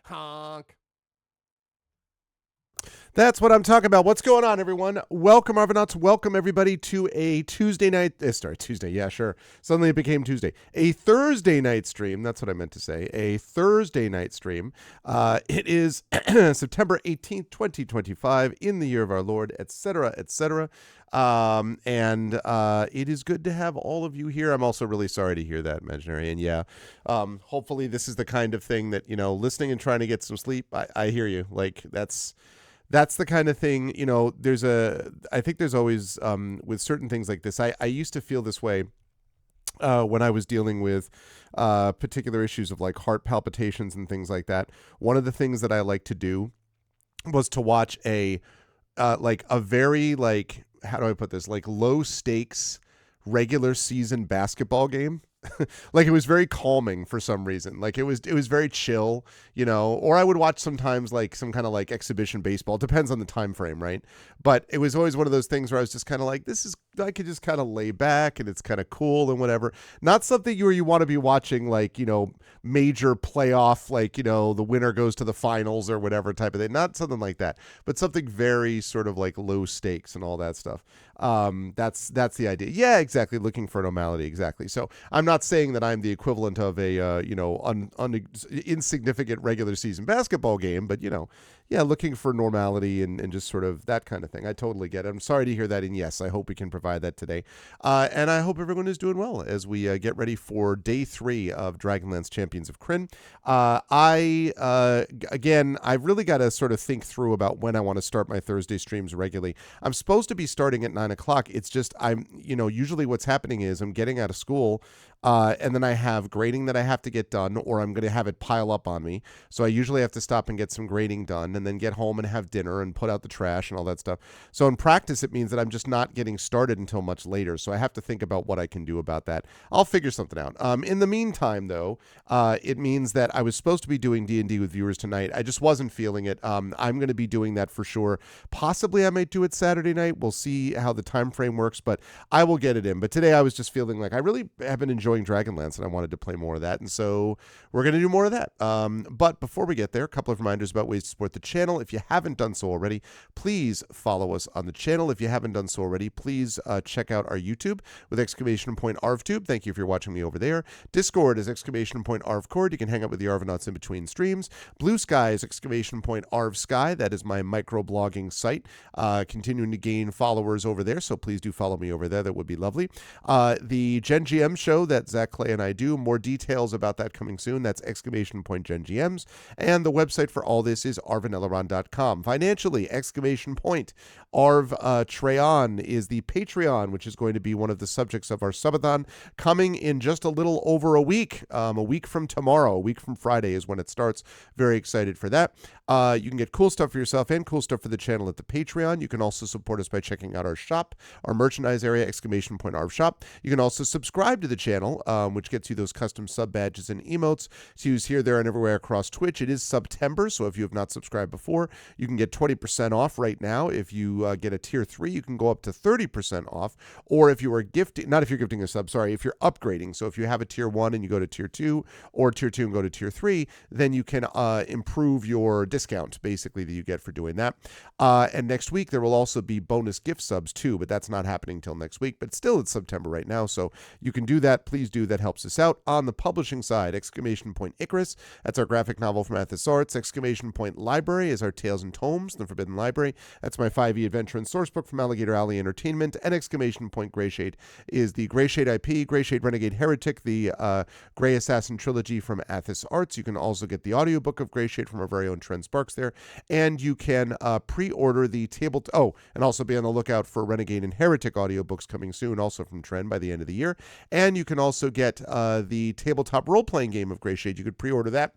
Honk. That's what I'm talking about. What's going on, everyone? Welcome, Arvanauts. Welcome, everybody, to a Tuesday night. Tuesday. Yeah, sure. Suddenly it became Tuesday. A Thursday night stream. That's what I meant to say. A Thursday night stream. It is September 18th, 2025, in the year of our Lord, etc., etc. And it is good to have all of you here. I'm also really sorry to hear that, Imaginary. And yeah, hopefully this is the kind of thing that, listening and trying to get some sleep. I hear you. Like, that's the kind of thing, I think there's always, with certain things like this, I used to feel this way when I was dealing with particular issues of like heart palpitations and things like that. One of the things that I like to do was to watch a very, like, how do I put this? Like, low stakes regular season basketball game. Like, it was very calming for some reason. Like, it was very chill, or I would watch sometimes like some kind of like exhibition baseball. Depends on the time frame, right? But it was always one of those things where I was just kind of like, I could just kind of lay back and it's kind of cool and whatever. Not something where you want to be watching like, major playoff, like, the winner goes to the finals or whatever type of thing. Not something like that, but something very sort of like low stakes and all that stuff. That's the idea. Yeah, exactly. Looking for normality. Exactly. So I'm not saying that I'm the equivalent of a, insignificant regular season basketball game, but, looking for normality and just sort of that kind of thing. I totally get it. I'm sorry to hear that. And yes, I hope we can provide that today. And I hope everyone is doing well as we get ready for day 3 of Dragonlance Champions of Krynn. I've really got to sort of think through about when I want to start my Thursday streams regularly. I'm supposed to be starting at 9 o'clock. It's just, usually what's happening is I'm getting out of school, and then I have grading that I have to get done, or I'm going to have it pile up on me. So I usually have to stop and get some grading done and then get home and have dinner and put out the trash and all that stuff. So in practice, it means that I'm just not getting started until much later. So I have to think about what I can do about that. I'll figure something out. In the meantime, though, it means that I was supposed to be doing D&D with viewers tonight. I just wasn't feeling it. I'm going to be doing that for sure. Possibly I might do it Saturday night. We'll see how the time frame works, but I will get it in. But today I was just feeling like I really have been enjoying Dragonlance and I wanted to play more of that. And so we're going to do more of that. But before we get there, a couple of reminders about ways to support the channel. If you haven't done so already, please follow us on the channel. If you haven't done so already, please check out our YouTube with !ArvTube. Thank you if you're watching me over there. Discord is !ArvCord. You can hang out with the Arvanauts in between streams. Blue Sky is !ArvSky. That is my microblogging site. Continuing to gain followers over there, so please do follow me over there. That would be lovely. The Gen GM show that Zach Clay and I do, more details about that coming soon. That's Gen GMs. And the website for all this is arvaneleron.com. Financially, Arv Treon is the Patreon, which is going to be one of the subjects of our subathon, coming in just a little over a week from tomorrow. A week from Friday is when it starts. Very excited for that. You can get cool stuff for yourself and cool stuff for the channel at the Patreon. You can also support us by checking out our shop, our merchandise area, Arv shop. You can also subscribe to the channel, which gets you those custom sub badges and emotes to use here, there, and everywhere across Twitch. It is September, so if you have not subscribed before, you can get 20% off right now. If you get a tier 3, you can go up to 30% off. Or if you are gifting, not if you're gifting a sub, sorry, if you're upgrading. So if you have a tier 1 and you go to tier 2, or tier 2 and go to tier 3, then you can improve your discount, basically, that you get for doing that. And next week, there will also be bonus gift subs too, but that's not happening till next week. But still, it's September right now, so you can do that. Please do. That helps us out. On the publishing side, Icarus. That's our graphic novel from Athos Arts. Library is our Tales and Tomes, The Forbidden Library. That's my 5e adventure and sourcebook from Alligator Alley Entertainment. And Greyshade is the Greyshade IP, Greyshade Renegade Heretic, the Grey Assassin trilogy from Athos Arts. You can also get the audiobook of Greyshade from our very own Trent Sparks there. And you can pre-order the and also be on the lookout for Renegade and Heretic audiobooks coming soon, also from Trend by the end of the year. And you can also get the tabletop role-playing game of Grey Shade. You could pre-order that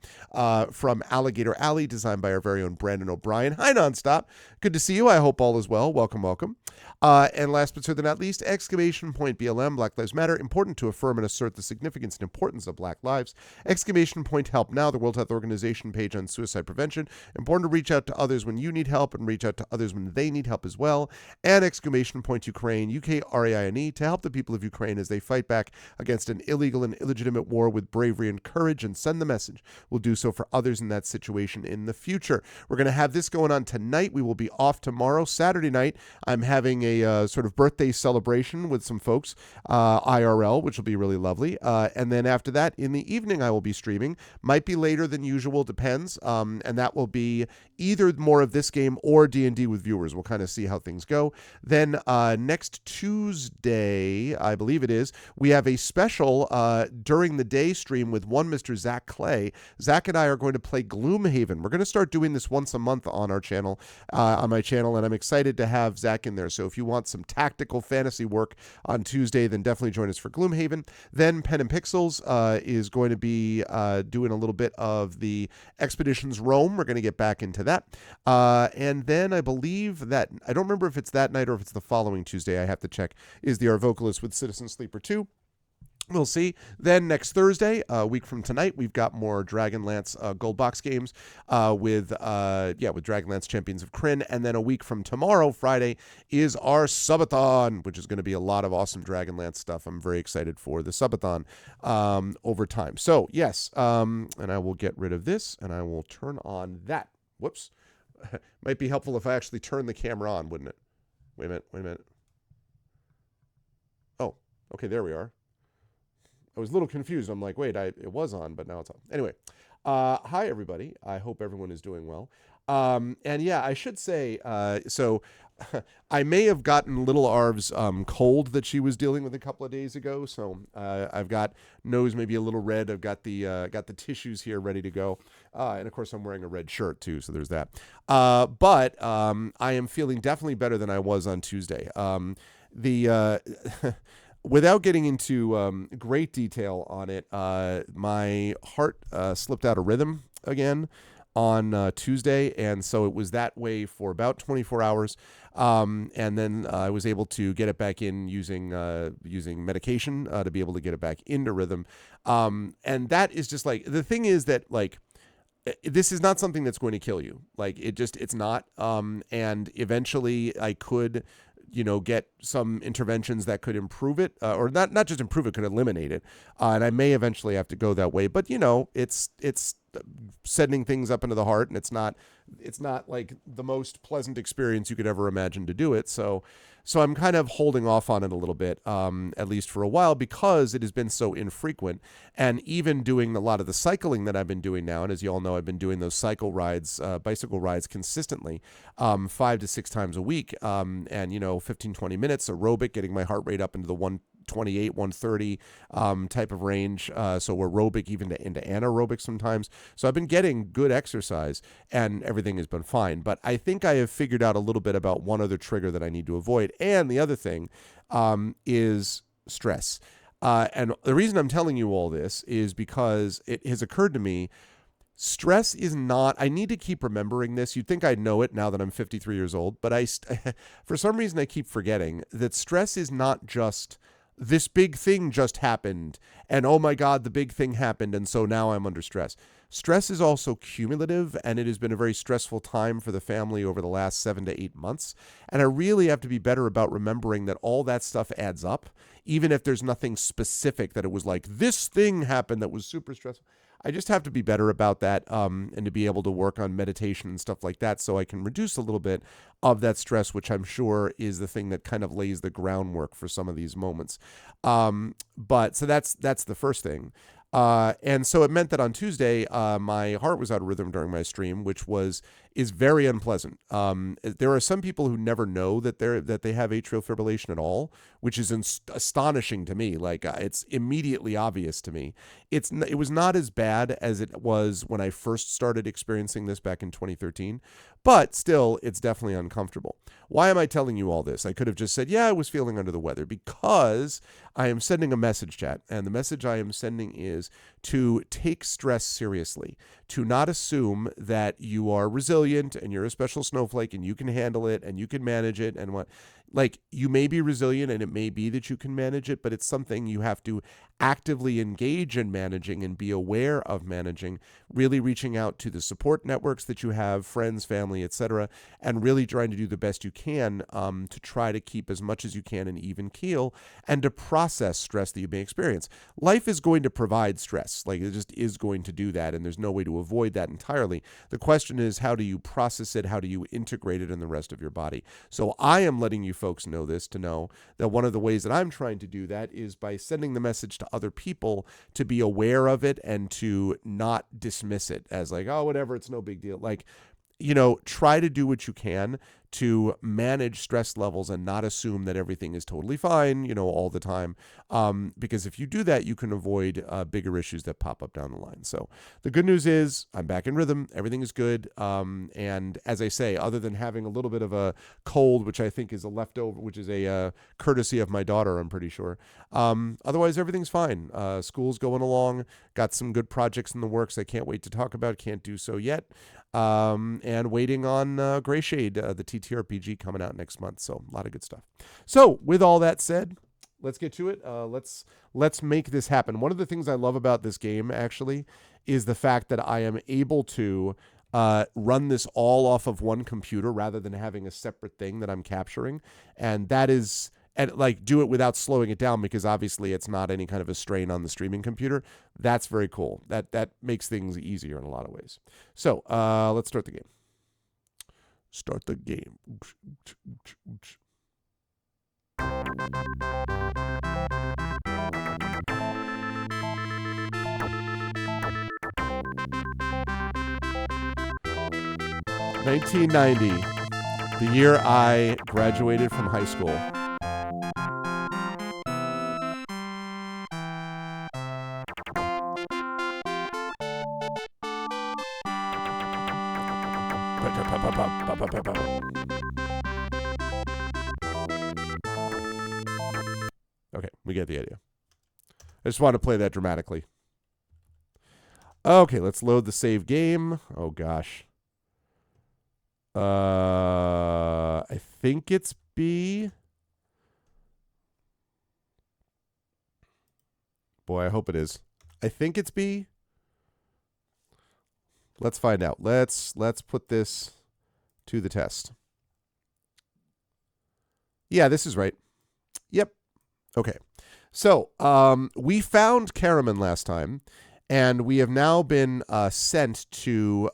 from Alligator Alley, designed by our very own Brandon O'Brien. Hi, Nonstop. Good to see you. I hope all is well. Welcome, welcome. And last but certainly not least, exclamation point BLM, Black Lives Matter, important to affirm and assert the significance and importance of Black lives. Exclamation point Help Now, the World Health Organization page on suicide prevention. Important to reach out to others when you need help and reach out to others when they need help as well. And exclamation point Ukraine, UKRAINE, to help the people of Ukraine as they fight back against an illegal and illegitimate war with bravery and courage, and send the message. We'll do so for others in that situation in the future. We're going to have this going on tonight. We will be off tomorrow. Saturday night, I'm having a sort of birthday celebration with some folks, IRL, which will be really lovely. And then after that, in the evening, I will be streaming. Might be later than usual, depends. And that will be either more of this game or D&D with viewers. We'll kind of see how things go. Then next Tuesday, I believe it is, we have a special during the day stream with one Mr. Zach Clay. Zach and I are going to play Gloomhaven. We're going to start doing this once a month on our channel, on my channel, and I'm excited to have Zach in there. So if you want some tactical fantasy work on Tuesday, then definitely join us for Gloomhaven. Then Pen and Pixels is going to be doing a little bit of the Expeditions Rome. We're going to get back into that. And then I believe that, I don't remember if it's that night or if it's the following Tuesday, I have to check, is the Our Vocalist with Citizen Sleeper 2. We'll see. Then next Thursday, a week from tonight, we've got more Dragonlance Gold Box games with Dragonlance Champions of Krynn. And then a week from tomorrow, Friday, is our subathon, which is going to be a lot of awesome Dragonlance stuff. I'm very excited for the subathon over time. So, yes, and I will get rid of this, and I will turn on that. Whoops. Might be helpful if I actually turn the camera on, wouldn't it? Wait a minute. Oh, okay, there we are. I was a little confused. I'm like, wait, it was on, but now it's on. Anyway, hi, everybody. I hope everyone is doing well. And yeah, I should say, so I may have gotten little Arv's cold that she was dealing with a couple of days ago. So I've got nose maybe a little red. I've got the tissues here ready to go. And of course, I'm wearing a red shirt too. So there's that. But I am feeling definitely better than I was on Tuesday. Without getting into great detail on it, my heart slipped out of rhythm again on Tuesday, and so it was that way for about 24 hours. And then I was able to get it back in using medication to be able to get it back into rhythm. And that is just like, the thing is that, like, this is not something that's going to kill you. Like, it's not. And eventually I could, get some interventions that could improve it, or not just improve it, could eliminate it. And I may eventually have to go that way, but it's sending things up into the heart, and it's not like the most pleasant experience you could ever imagine to do it. So I'm kind of holding off on it a little bit, at least for a while, because it has been so infrequent. And even doing a lot of the cycling that I've been doing now, and as you all know, I've been doing those bicycle rides consistently, 5 to 6 times a week, and 15-20 minutes aerobic, getting my heart rate up into the 128, 130 type of range. So aerobic, even into anaerobic sometimes. So I've been getting good exercise, and everything has been fine. But I think I have figured out a little bit about one other trigger that I need to avoid. And the other thing is stress. And the reason I'm telling you all this is because it has occurred to me, stress is not, I need to keep remembering this. You'd think I'd know it now that I'm 53 years old, but for some reason I keep forgetting that stress is not just this big thing just happened, and oh my God, the big thing happened, and so now I'm under stress. Stress is also cumulative, and it has been a very stressful time for the family over the last 7 to 8 months. And I really have to be better about remembering that all that stuff adds up, even if there's nothing specific that it was like, this thing happened that was super stressful. I just have to be better about that, and to be able to work on meditation and stuff like that so I can reduce a little bit of that stress, which I'm sure is the thing that kind of lays the groundwork for some of these moments. But so that's the first thing. And so it meant that on Tuesday, my heart was out of rhythm during my stream, which is very unpleasant. There are some people who never know that they have atrial fibrillation at all, which is astonishing to me. Like, it's immediately obvious to me. It was not as bad as it was when I first started experiencing this back in 2013, But still, it's definitely uncomfortable. Why am I telling you all this? I could have just said, yeah, I was feeling under the weather, because I am sending a message, chat. And the message I am sending is to take stress seriously, to not assume that you are resilient and you're a special snowflake and you can handle it and you can manage it and what. Like, you may be resilient and it may be that you can manage it, but it's something you have to actively engage in managing and be aware of managing, really reaching out to the support networks that you have, friends, family, etc., and really trying to do the best you can to try to keep as much as you can an even keel and to process stress that you may experience. Life is going to provide stress. Like, it just is going to do that, and there's no way to avoid that entirely. The question is, how do you process it? How do you integrate it in the rest of your body? So I am letting you folks know this, to know that one of the ways that I'm trying to do that is by sending the message to other people to be aware of it and to not dismiss it as like, oh, whatever, it's no big deal. Like, try to do what you can to manage stress levels and not assume that everything is totally fine, all the time. Because if you do that, you can avoid bigger issues that pop up down the line. So the good news is I'm back in rhythm. Everything is good. And as I say, other than having a little bit of a cold, which I think is a leftover, which is a courtesy of my daughter, I'm pretty sure. Otherwise, everything's fine. School's going along. Got some good projects in the works I can't wait to talk about. Can't do so yet. And waiting on Gray Shade, the TTRPG coming out next month. So a lot of good stuff. So with all that said, let's get to it. Let's make this happen. One of the things I love about this game, actually, is the fact that I am able to run this all off of one computer rather than having a separate thing that I'm capturing. And that is... and like do it without slowing it down, because obviously it's not any kind of a strain on the streaming computer. That's very cool. That makes things easier in a lot of ways. So let's start the game. Start the game. $1990, the year I graduated from high school. Okay, we get the idea. I just want to play that dramatically. Okay, let's load the save game. Oh gosh. I think it's B. Boy, I hope it is. I think it's B. Let's find out. Let's put this to the test. Yeah, this is right. Yep. Okay. So, we found Caraman last time, and we have now been sent to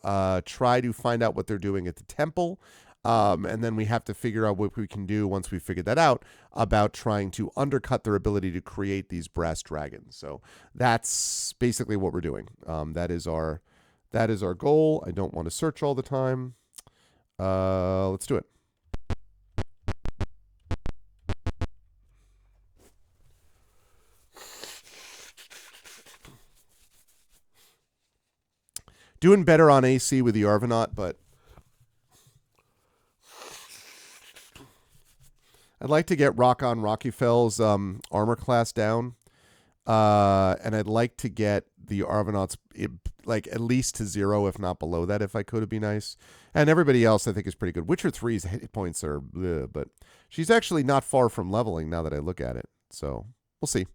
try to find out what they're doing at the temple. And then we have to figure out what we can do once we figured that out about trying to undercut their ability to create these brass dragons. So that's basically what we're doing. That is our goal. I don't want to search all the time. Let's do it. Doing better on AC with the Arvanaut, but I'd like to get Rock-On Rocky Fell's armor class down. And I'd like to get the Arvanaut's like at least to 0, if not below that, if I could. It'd be nice. And everybody else I think is pretty good. Witcher 3's hit points are bleh, but she's actually not far from leveling now that I look at it. So we'll see.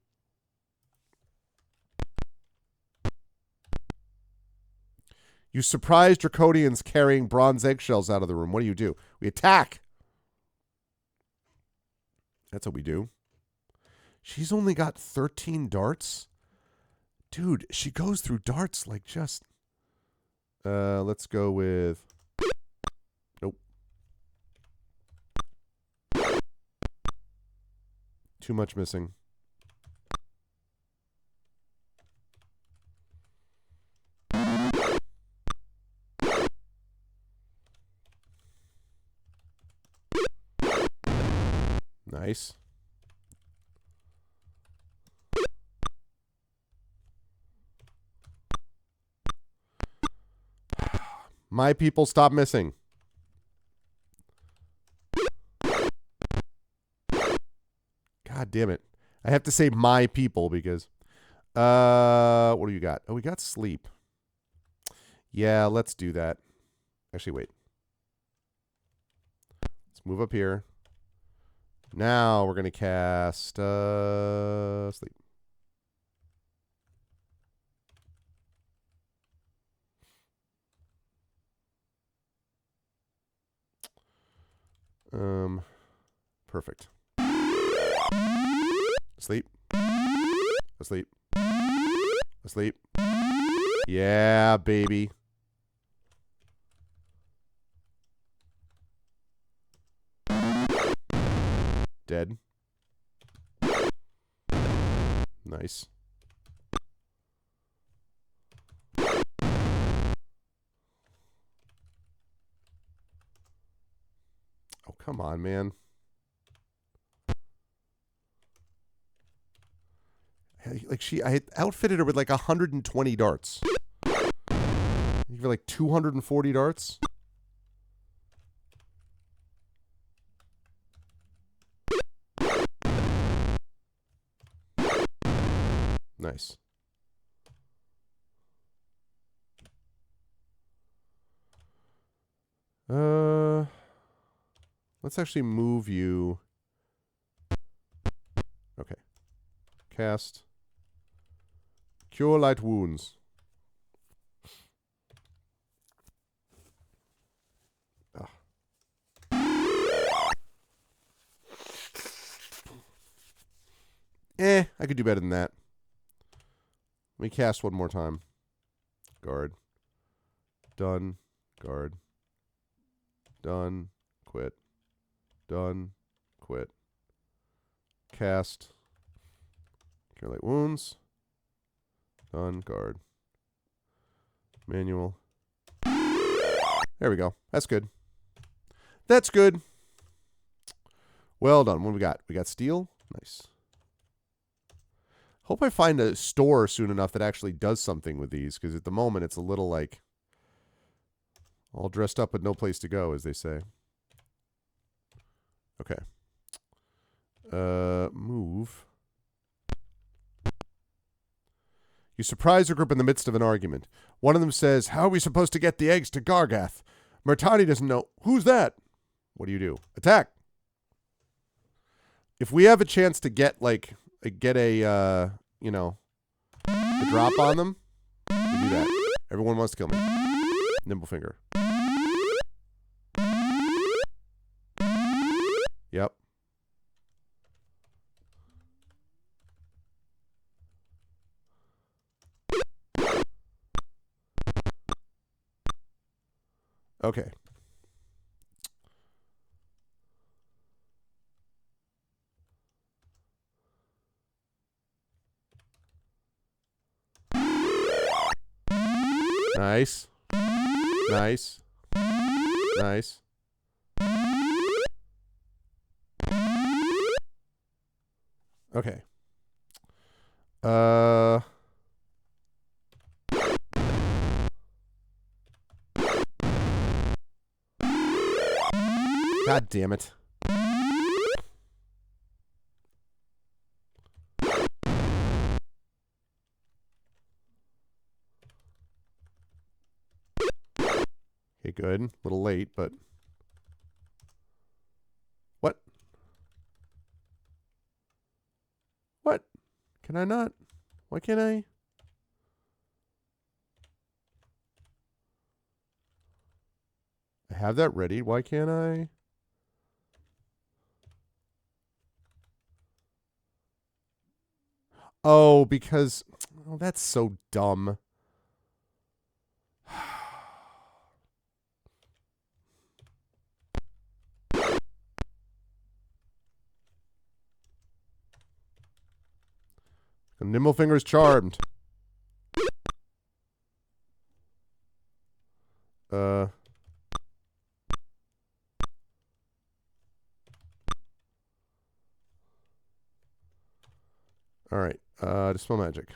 You surprise Draconians carrying bronze eggshells out of the room. What do? We attack. That's what we do. She's only got 13 darts? Dude, she goes through darts like just... let's go with... Nope. Too much missing. Nice. My people, stop missing. God damn it. I have to say my people because... what do you got? Oh, we got sleep. Yeah, let's do that. Actually, wait. Let's move up here. Now we're going to cast sleep. Perfect. Asleep. Asleep. Asleep. Yeah, baby. Dead. Nice. Oh, come on, man. Like I had outfitted her with like 120 darts. You give her like 240 darts. Nice. Let's actually move you. Okay. Cast. Cure light wounds. I could do better than that. Let me cast one more time. Guard. Done. Guard. Done. Quit. Done. Quit. Cast. Cure light wounds. Done. Guard. Manual. There we go. That's good. That's good. Well done. What do we got? We got steel. Nice. Hope I find a store soon enough that actually does something with these, because at the moment it's a little like all dressed up with no place to go, as they say. Okay. Move. You surprise a group in the midst of an argument. One of them says, "How are we supposed to get the eggs to Gargath?" Murtani doesn't know. "Who's that?" What do? Attack. If we have a chance to get a drop on them, we do that. Everyone wants to kill me. Nimblefinger. Yep. Okay. Nice. Nice. Nice. Okay. God damn it. Okay, good. A little late, but... What? What? Can I not? Why can't I? I have that ready. Why can't I? Oh, because... Oh, that's so dumb. Nimblefinger's charmed. Alright. Dispel magic.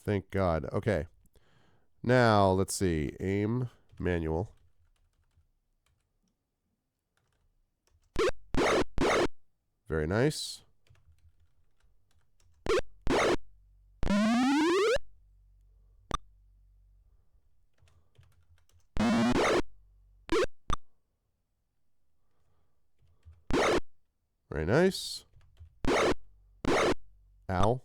Thank God. Okay. Now, let's see. Aim manual. Very nice. Very nice. Ow.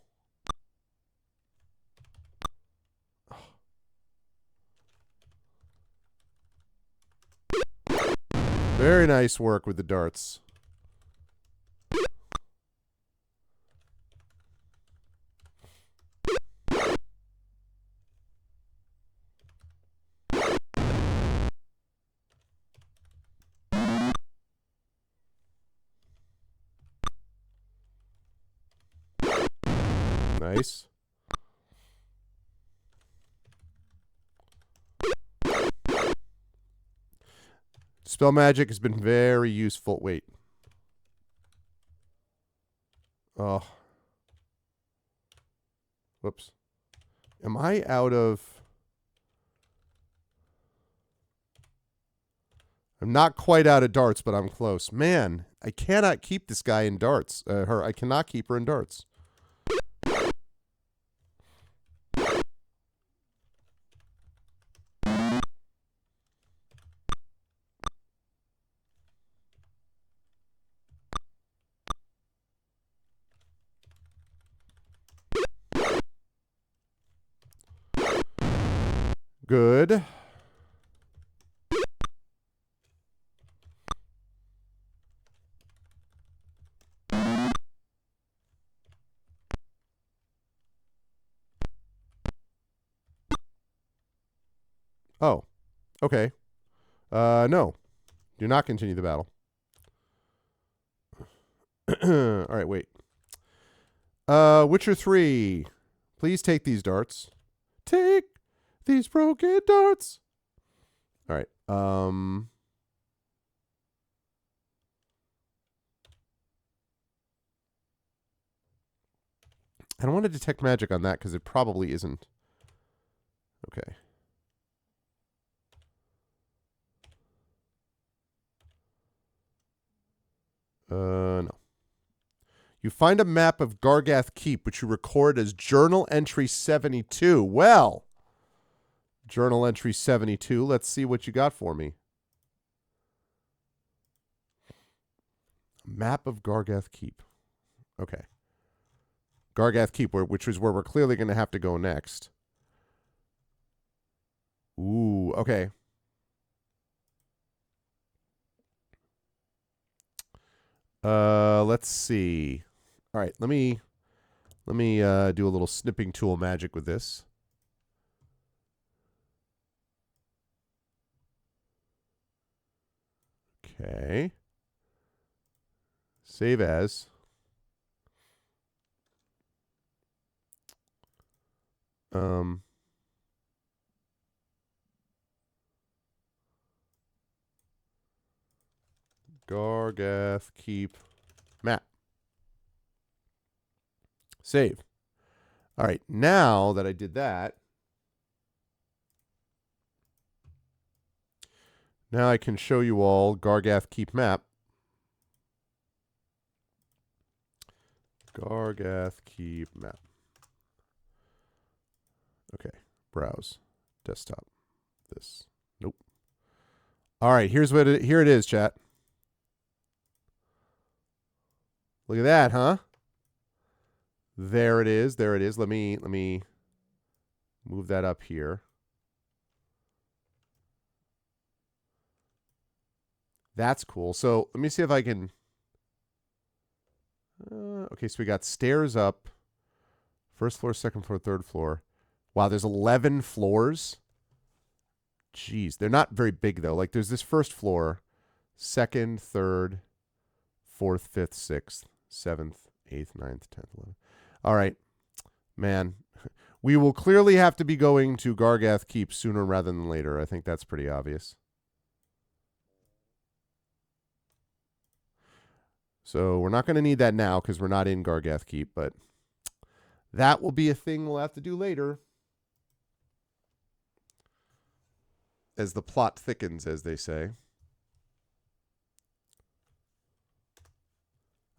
Very nice work with the darts. Nice. Spell magic has been very useful. Wait. Oh. Whoops. Am I out of... I'm not quite out of darts, but I'm close. Man, I cannot keep this guy in darts. I cannot keep her in darts. Good. Oh, okay. No. Do not continue the battle. All right, wait. Witcher 3. Please take these darts. Take these broken darts. All right. I don't want to detect magic on that because it probably isn't. Okay. No. You find a map of Gargath Keep, which you record as Journal Entry 72. Well, Journal Entry 72. Let's see what you got for me. Map of Gargath Keep. Okay. Gargath Keep, which is where we're clearly going to have to go next. Ooh, okay. Let's see. All right, let me do a little snipping tool magic with this. Okay. Save as. Gargath Keep map. Save. All right, now that I did that, now I can show you all Gargath Keep map. Gargath Keep map. Okay, browse, desktop. This. Nope. All right, here it is, chat. Look at that, huh? There it is. There it is. Let me move that up here. That's cool. So let me see if I can. Okay, so we got stairs up. First floor, second floor, third floor. Wow, there's 11 floors. Jeez, they're not very big though. Like there's this first floor, second, third, fourth, fifth, sixth, seventh, eighth, ninth, 10th, 11th. All right, man. We will clearly have to be going to Gargath Keep sooner rather than later. I think that's pretty obvious. So we're not going to need that now because we're not in Gargath Keep, but that will be a thing we'll have to do later. as the plot thickens, as they say.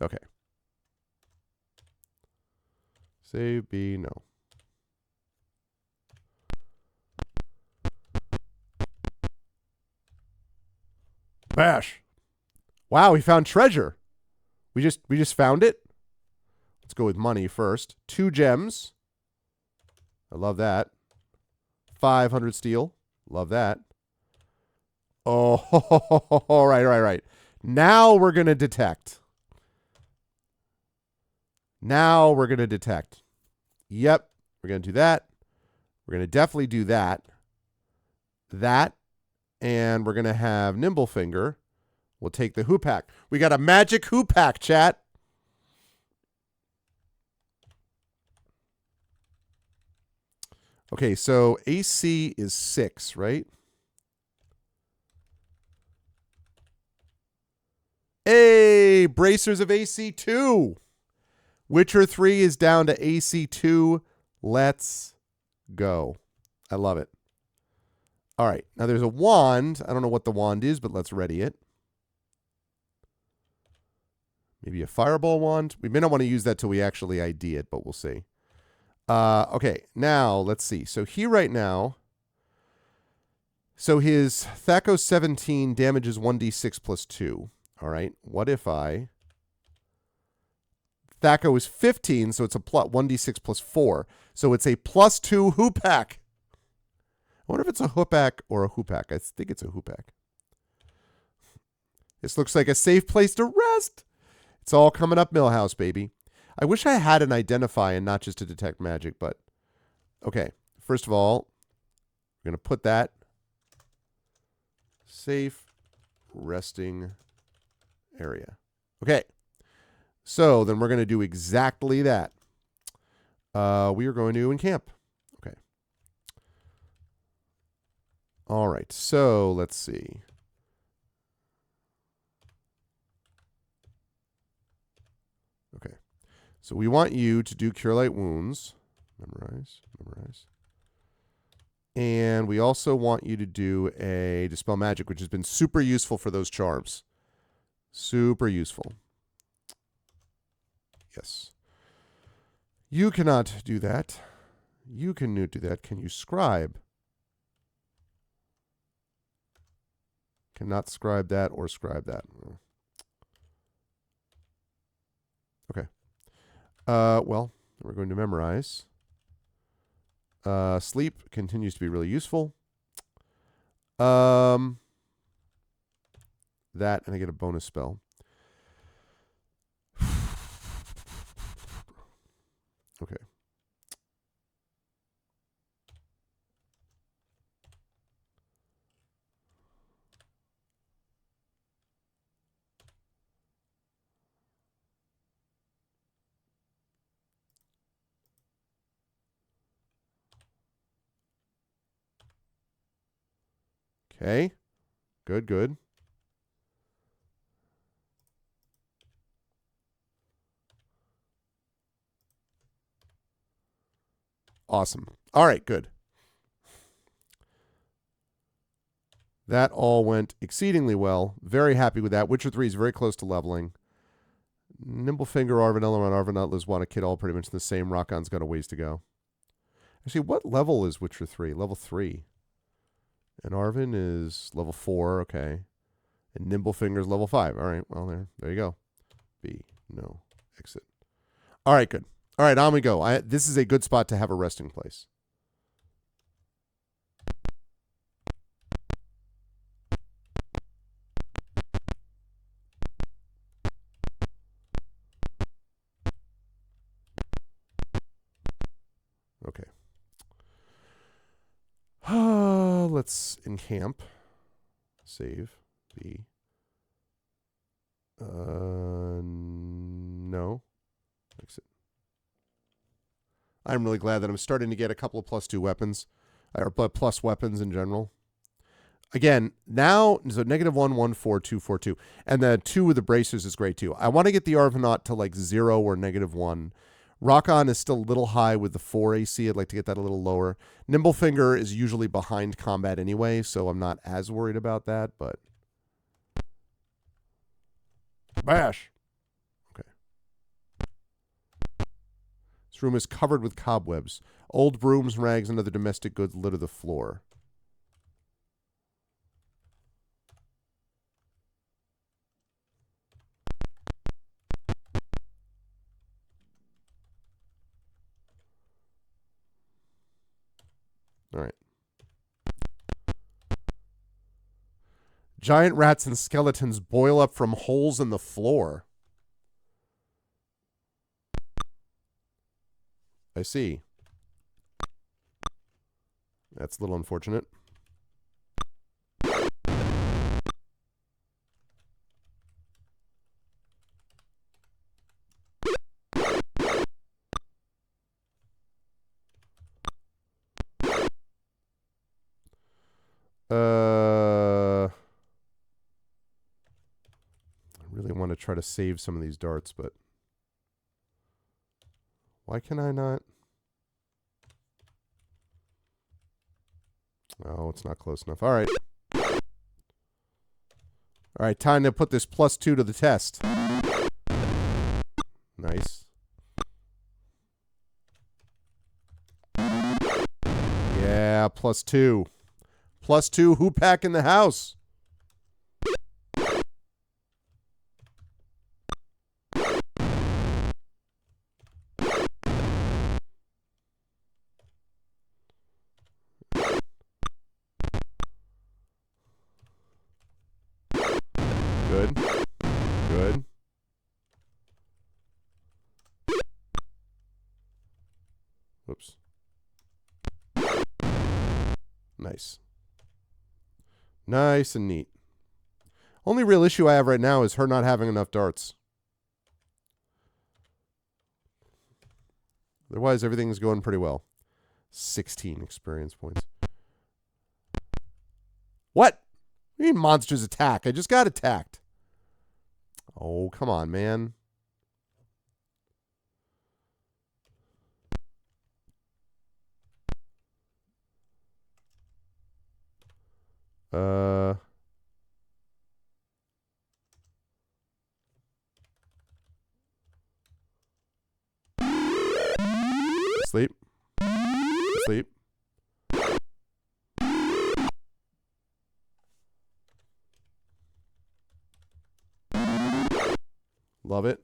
Okay. Save B, no. Bash. Wow, we found treasure. We just found it. Let's go with money first. 2 gems. I love that. 500 steel. Love that. Oh, right. Now we're going to detect. Now we're going to detect. Yep, we're going to do that. We're going to definitely do that. That. And we're going to have Nimblefinger. We'll take the Hoopak. We got a magic Hoopak, chat. Okay, so AC is 6, right? Hey, bracers of AC2. Witcher 3 is down to AC2. Let's go. I love it. All right, now there's a wand. I don't know what the wand is, but let's ready it. Maybe a fireball wand. We may not want to use that till we actually ID it, but we'll see. Okay, now let's see. So he right now, so his Thaco 17 damages 1d6 plus 2. All right, what if I... Thaco is 15, so it's a 1d6 plus 4. So it's a plus 2 Hoopak. I wonder if it's a Hoopak or a Hoopak. I think it's a Hoopak. This looks like a safe place to rest. It's all coming up Millhouse, baby. I wish I had an identify and not just to detect magic, but okay. First of all, we're going to put that safe resting area. Okay. So then we're going to do exactly that. We are going to encamp. Okay. All right. So let's see. Okay. So we want you to do Cure Light Wounds. Memorize. And we also want you to do a Dispel Magic, which has been super useful for those charms. Super useful. Yes. You cannot do that. You cannot do that. Can you scribe? Cannot scribe that or scribe that. Okay. Well, we're going to memorize. Sleep continues to be really useful. That, and I get a bonus spell. Okay. Okay. Good. Awesome. All right, good. That all went exceedingly well. Very happy with that. Witcher 3 is very close to leveling. Nimblefinger, Arvin, Elrond, Arvinat, Lizwana, Kid, all pretty much the same. Rockon's got a ways to go. Actually, what level is Witcher 3? Level 3. And Arvin is level 4. Okay. And Nimblefinger is level 5. All right. Well, there you go. B. No. Exit. All right, good. All right, on we go. This is a good spot to have a resting place. Okay. Let's encamp. Save. B. No. Exit. I'm really glad that I'm starting to get a couple of +2 weapons, or plus weapons in general. Again, now, so -1, 1, 4, 2, 4, 2. And the 2 with the bracers is great too. I want to get the Arvinaut to like 0 or -1 Rock On is still a little high with the 4 AC. I'd like to get that a little lower. Nimblefinger is usually behind combat anyway, so I'm not as worried about that, but... Bash! Okay. This room is covered with cobwebs. Old brooms, rags, and other domestic goods litter the floor. All right. Giant rats and skeletons boil up from holes in the floor. I see. That's a little unfortunate. I really want to try to save some of these darts, but why can I not? Oh, it's not close enough. All right. All right, time to put this +2 to the test. Nice. Yeah, +2. +2, who pack in the house? Good. Good. Oops. Nice. Nice and neat. Only real issue I have right now is her not having enough darts. Otherwise, everything's going pretty well. 16 experience points. What? What do you mean monsters attack? I just got attacked. Oh, come on, man. Sleep. Sleep. Love it.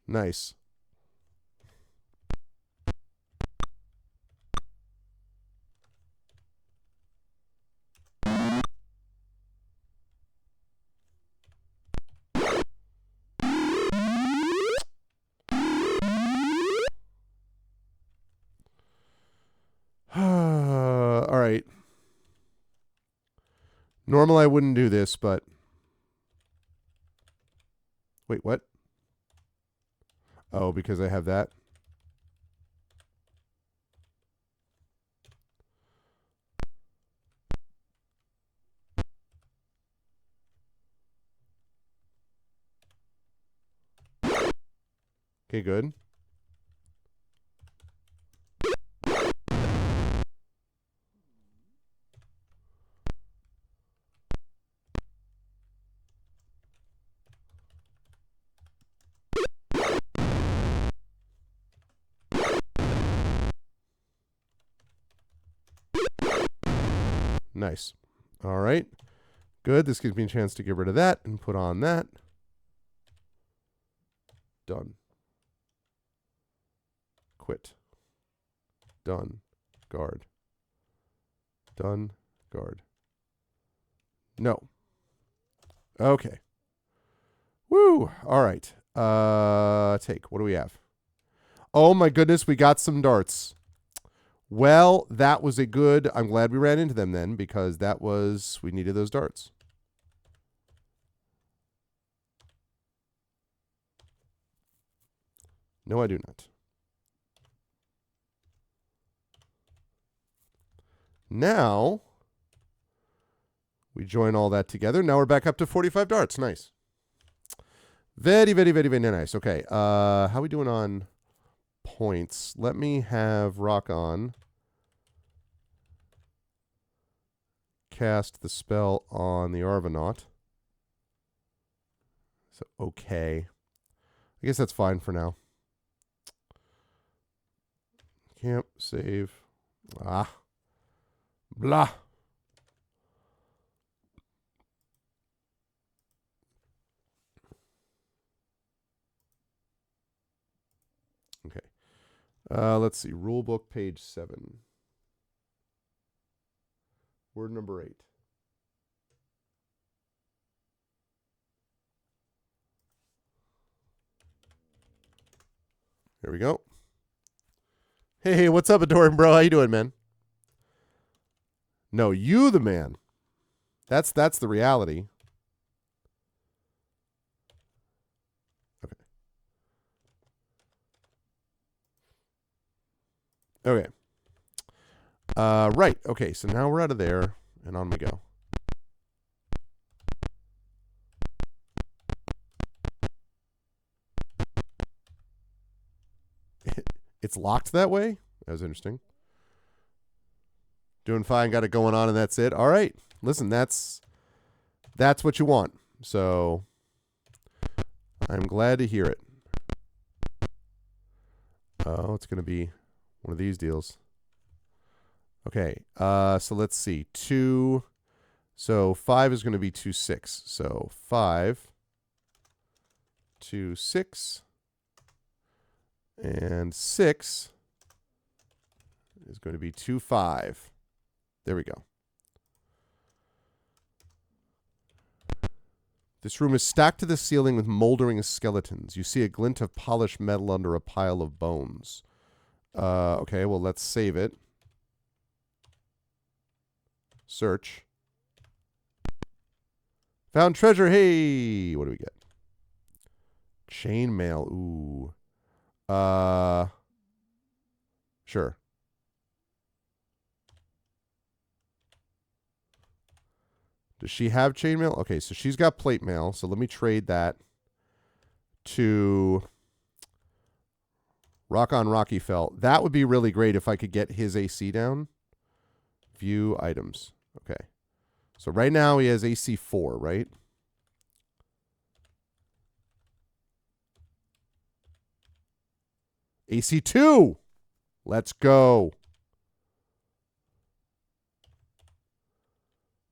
Nice. All right. Normal, I wouldn't do this, but... Wait, what? Oh, because I have that? Okay, good. Nice. All right. Good. This gives me a chance to get rid of that and put on that. Done. Quit. Done. Guard. Done. Guard. No. Okay. Woo. All right. Take. What do we have? Oh my goodness, we got some darts. Well, that was a good... I'm glad we ran into them then, because that was... We needed those darts. No, I do not. Now, we join all that together. Now we're back up to 45 darts. Nice. Very, very, very, very nice. Okay. How are we doing on points? Let me have Rock On cast the spell on the Arvanaut. So, okay. I guess that's fine for now. Camp, save. Ah. Blah. Okay. Let's see. Rulebook, page 7. Word number 8. There we go. Hey, what's up, adoring bro? How you doing, man? No, you the man. That's the reality. Okay. Okay. Right. Okay, so now we're out of there, and on we go. It's locked that way? That was interesting. Doing fine, got it going on, and that's it. All right. Listen, that's what you want. So I'm glad to hear it. Oh, it's going to be one of these deals. Okay. So let's see. 2. So 5 is going to be 2, 6. So 5, 2, 6. And 6 is going to be 2, 5. There we go. This room is stacked to the ceiling with moldering skeletons. You see a glint of polished metal under a pile of bones. Okay, well, let's save it. Search. Found treasure. Hey, what do we get? Chainmail. Ooh. Sure. Does she have chainmail? Okay, so she's got plate mail. So let me trade that to Rock on Rocky Felt. That would be really great if I could get his AC down. View items. Okay. So right now he has AC 4, right? AC 2. Let's go.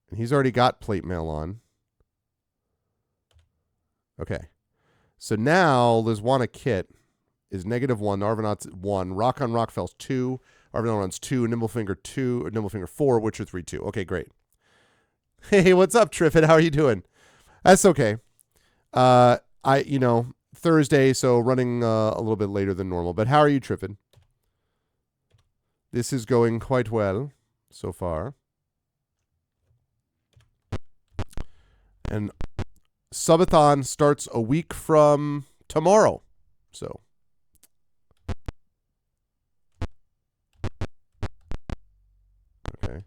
And he's already got plate mail on. Okay. So now Lizwana Kit is -1. Arvanaut's 1. Rock on Rock Fell's 2. Arvanaut runs 2. Nimblefinger 2. Nimblefinger 4. Witcher 3, 2. Okay, great. Hey, what's up, Triffid? How are you doing? That's okay. Thursday, so running a little bit later than normal. But how are you, Triffid? This is going quite well so far. And Subathon starts a week from tomorrow. So. Okay.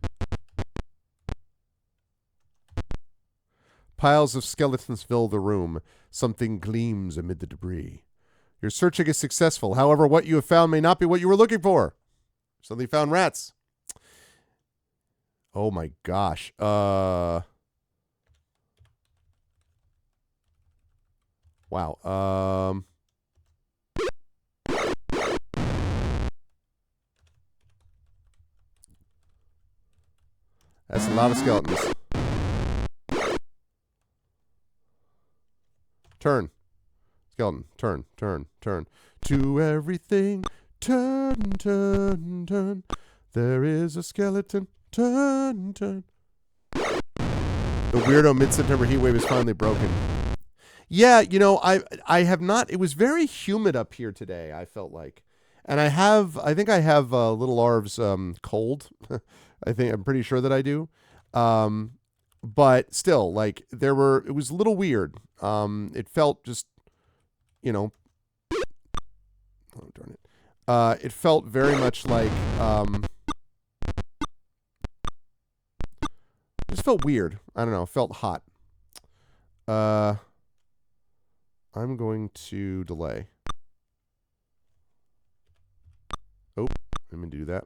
Piles of skeletons fill the room. Something gleams amid the debris. Your searching is successful. However, what you have found may not be what you were looking for. Suddenly found rats. Oh my gosh. Wow. That's a lot of skeletons. Turn. Skeleton. Turn, turn, turn. To everything. Turn, turn, turn. There is a skeleton. Turn, turn. The weirdo mid-September heat wave is finally broken. Yeah, I have not. It was very humid up here today, I felt like. And I think I have Little Arv's cold. I'm pretty sure that I do. But still, like, it was a little weird. It felt just, oh, darn it. It felt very much like, Just felt weird. I don't know. Felt hot. I'm going to delay. Oh, let me do that.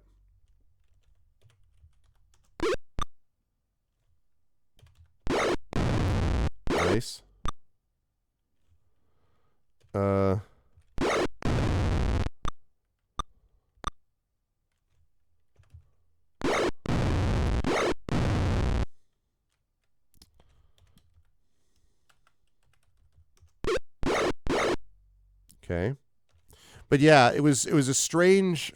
Nice. Okay. But yeah, it was a strange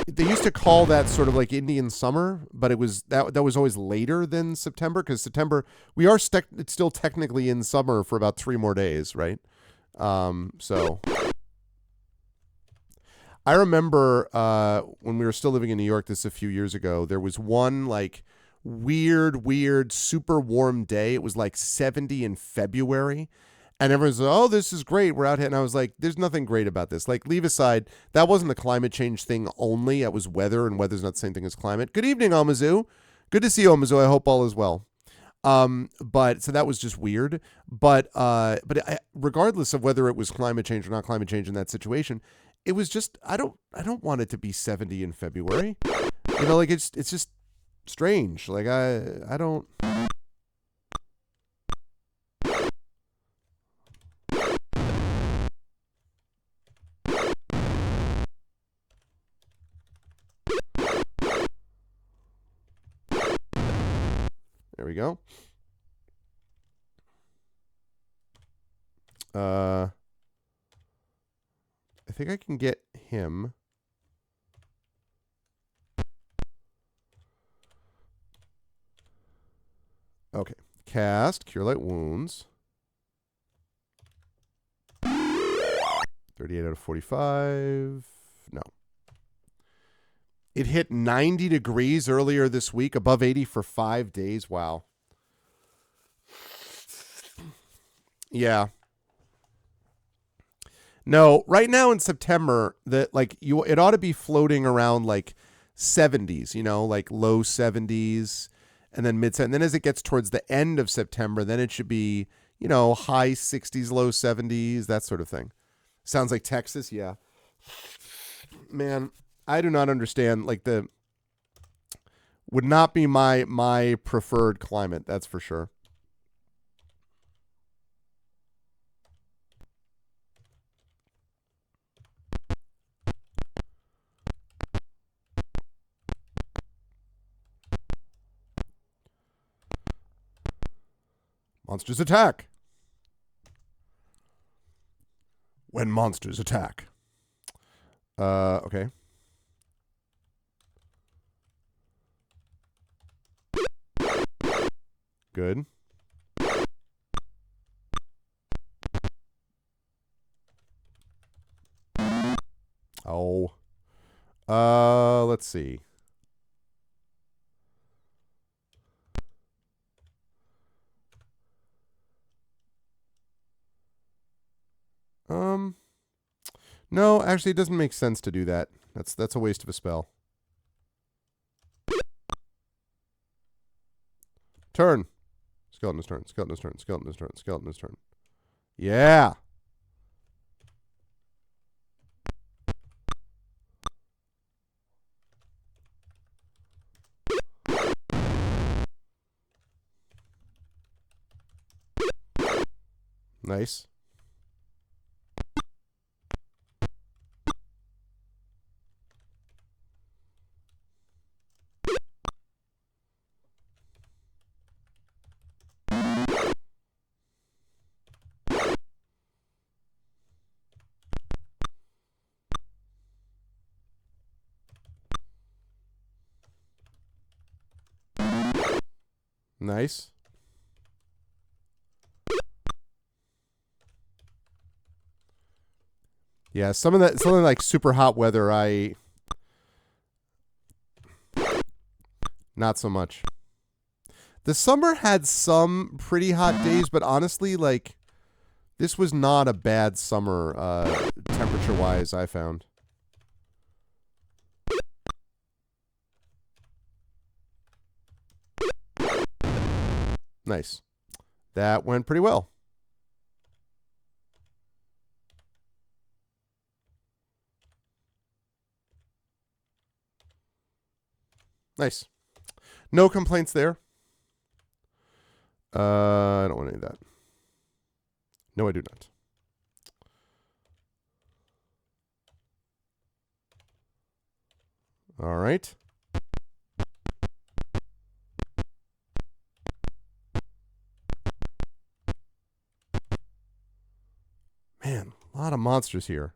they used to call that sort of like Indian summer, but it was that was always later than September, because September we are it's still technically in summer for about 3 more days, right? So I remember when we were still living in New York, this a few years ago, there was one like weird, super warm day. It was like 70 in February. And everyone's like, oh, this is great. We're out here. And I was like, there's nothing great about this. Like, leave aside, that wasn't a climate change thing only. It was weather, and weather's not the same thing as climate. Good evening, Omizu. Good to see you, Omizu. I hope all is well. But so that was just weird. But regardless of whether it was climate change or not climate change in that situation, it was just I don't want it to be 70 in February. You know, like it's just strange. Like I don't. There we go. I think I can get him. Okay. Cast Cure Light Wounds. 38 out of 45. No. It hit 90 degrees earlier this week, above 80 for 5 days. Wow. Yeah. No, right now in September, that like it ought to be floating around like 70s, you know, like low 70s and then mid. And then as it gets towards the end of September, then it should be, you know, high 60s, low 70s, that sort of thing. Sounds like Texas, yeah. Man, I do not understand. Like would not be my preferred climate, that's for sure. Monsters attack. When monsters attack. Okay. Good. Oh. Let's see. No, actually, it doesn't make sense to do that. That's a waste of a spell. Turn. Skeleton's turn. Skeleton's turn. Skeleton's turn. Skeleton's turn. Yeah. Nice. Nice. Yeah, something like super hot weather, not so much. The summer had some pretty hot days, but honestly, like, this was not a bad summer, temperature-wise, I found. Nice. That went pretty well. Nice. No complaints there. I don't want any of that. No, I do not. All right. Man, a lot of monsters here.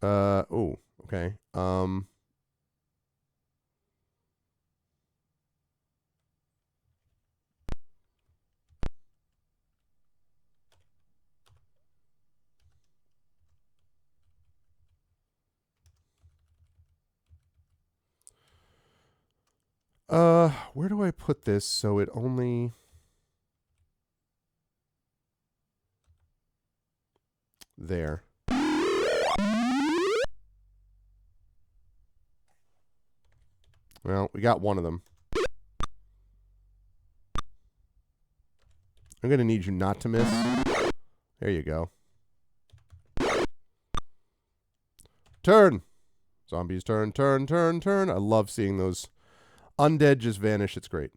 Oh, okay. Where do I put this so it only... There. Well, we got one of them. I'm going to need you not to miss. There you go. Turn! Zombies turn, turn, turn, turn. I love seeing those undead just vanish. It's great.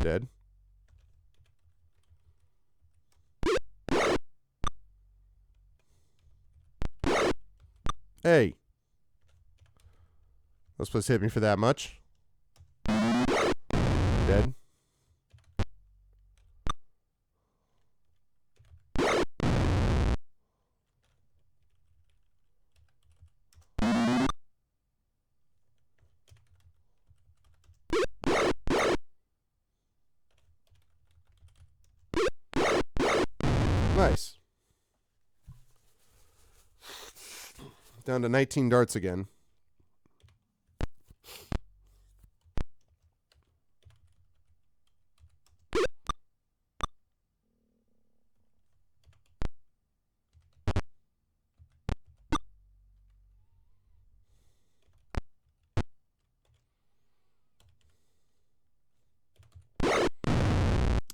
Dead. Hey. Not supposed to hit me for that much. Dead. Nice. Down to 19 darts again.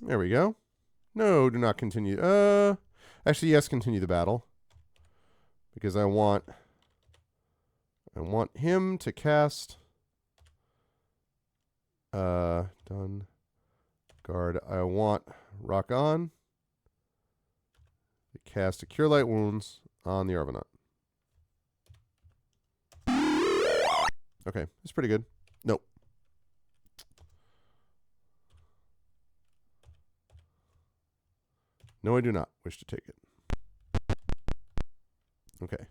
There we go. No, do not continue. Actually, yes, continue the battle. Because I want him to cast done. Guard. I want Rock On to cast a Cure Light Wounds on the Arvanaut. Okay, that's pretty good. Nope. No, I do not wish to take it. Okay.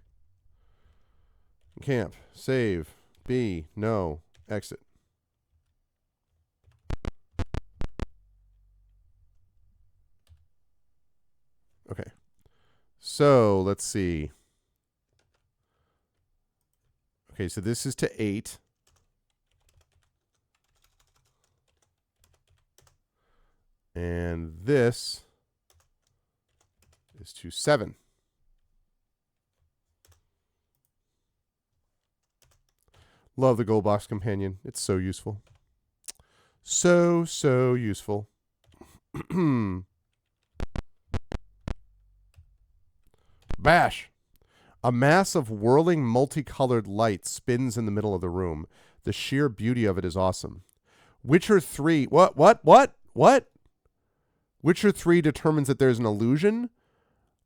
Camp. Save. B. No. Exit. Okay. So, let's see. Okay, so this is to 8. And this is to 7. Love the Gold Box Companion. It's so useful. So useful. Bash. A mass of whirling multicolored light spins in the middle of the room. The sheer beauty of it is awesome. Witcher 3. What? Witcher 3 determines that there's an illusion?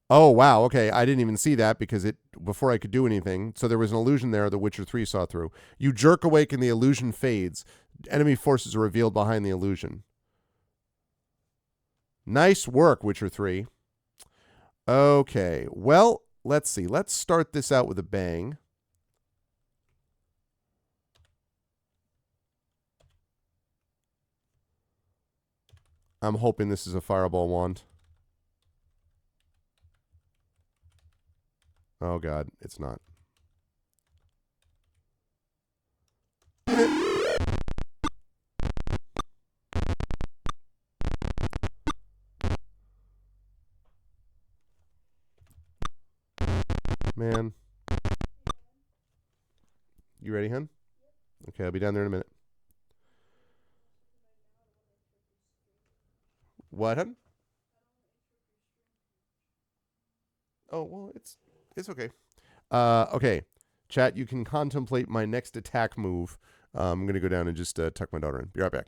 Oh, wow. Okay, I didn't even see that because before I could do anything. So there was an illusion there the Witcher 3 saw through. You jerk awake and the illusion fades. Enemy forces are revealed behind the illusion. Nice work, Witcher 3. Okay, well, let's see. Let's start this out with a bang. I'm hoping this is a fireball wand. Oh, God, it's not. Man, you ready, hun? Okay, I'll be down there in a minute. What, hun? Oh well, it's okay. Okay, chat. You can contemplate my next attack move. I'm gonna go down and just tuck my daughter in. Be right back.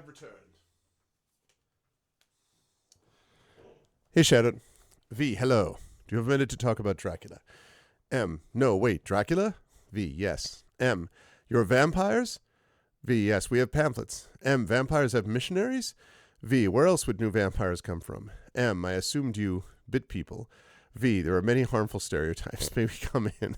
have returned. Hey, Shadow. V, hello. Do you have a minute to talk about Dracula? M, no, wait, Dracula? V, yes. M, you're vampires? V, yes, we have pamphlets. M, vampires have missionaries? V, where else would new vampires come from? M, I assumed you bit people. V, there are many harmful stereotypes. Maybe come in.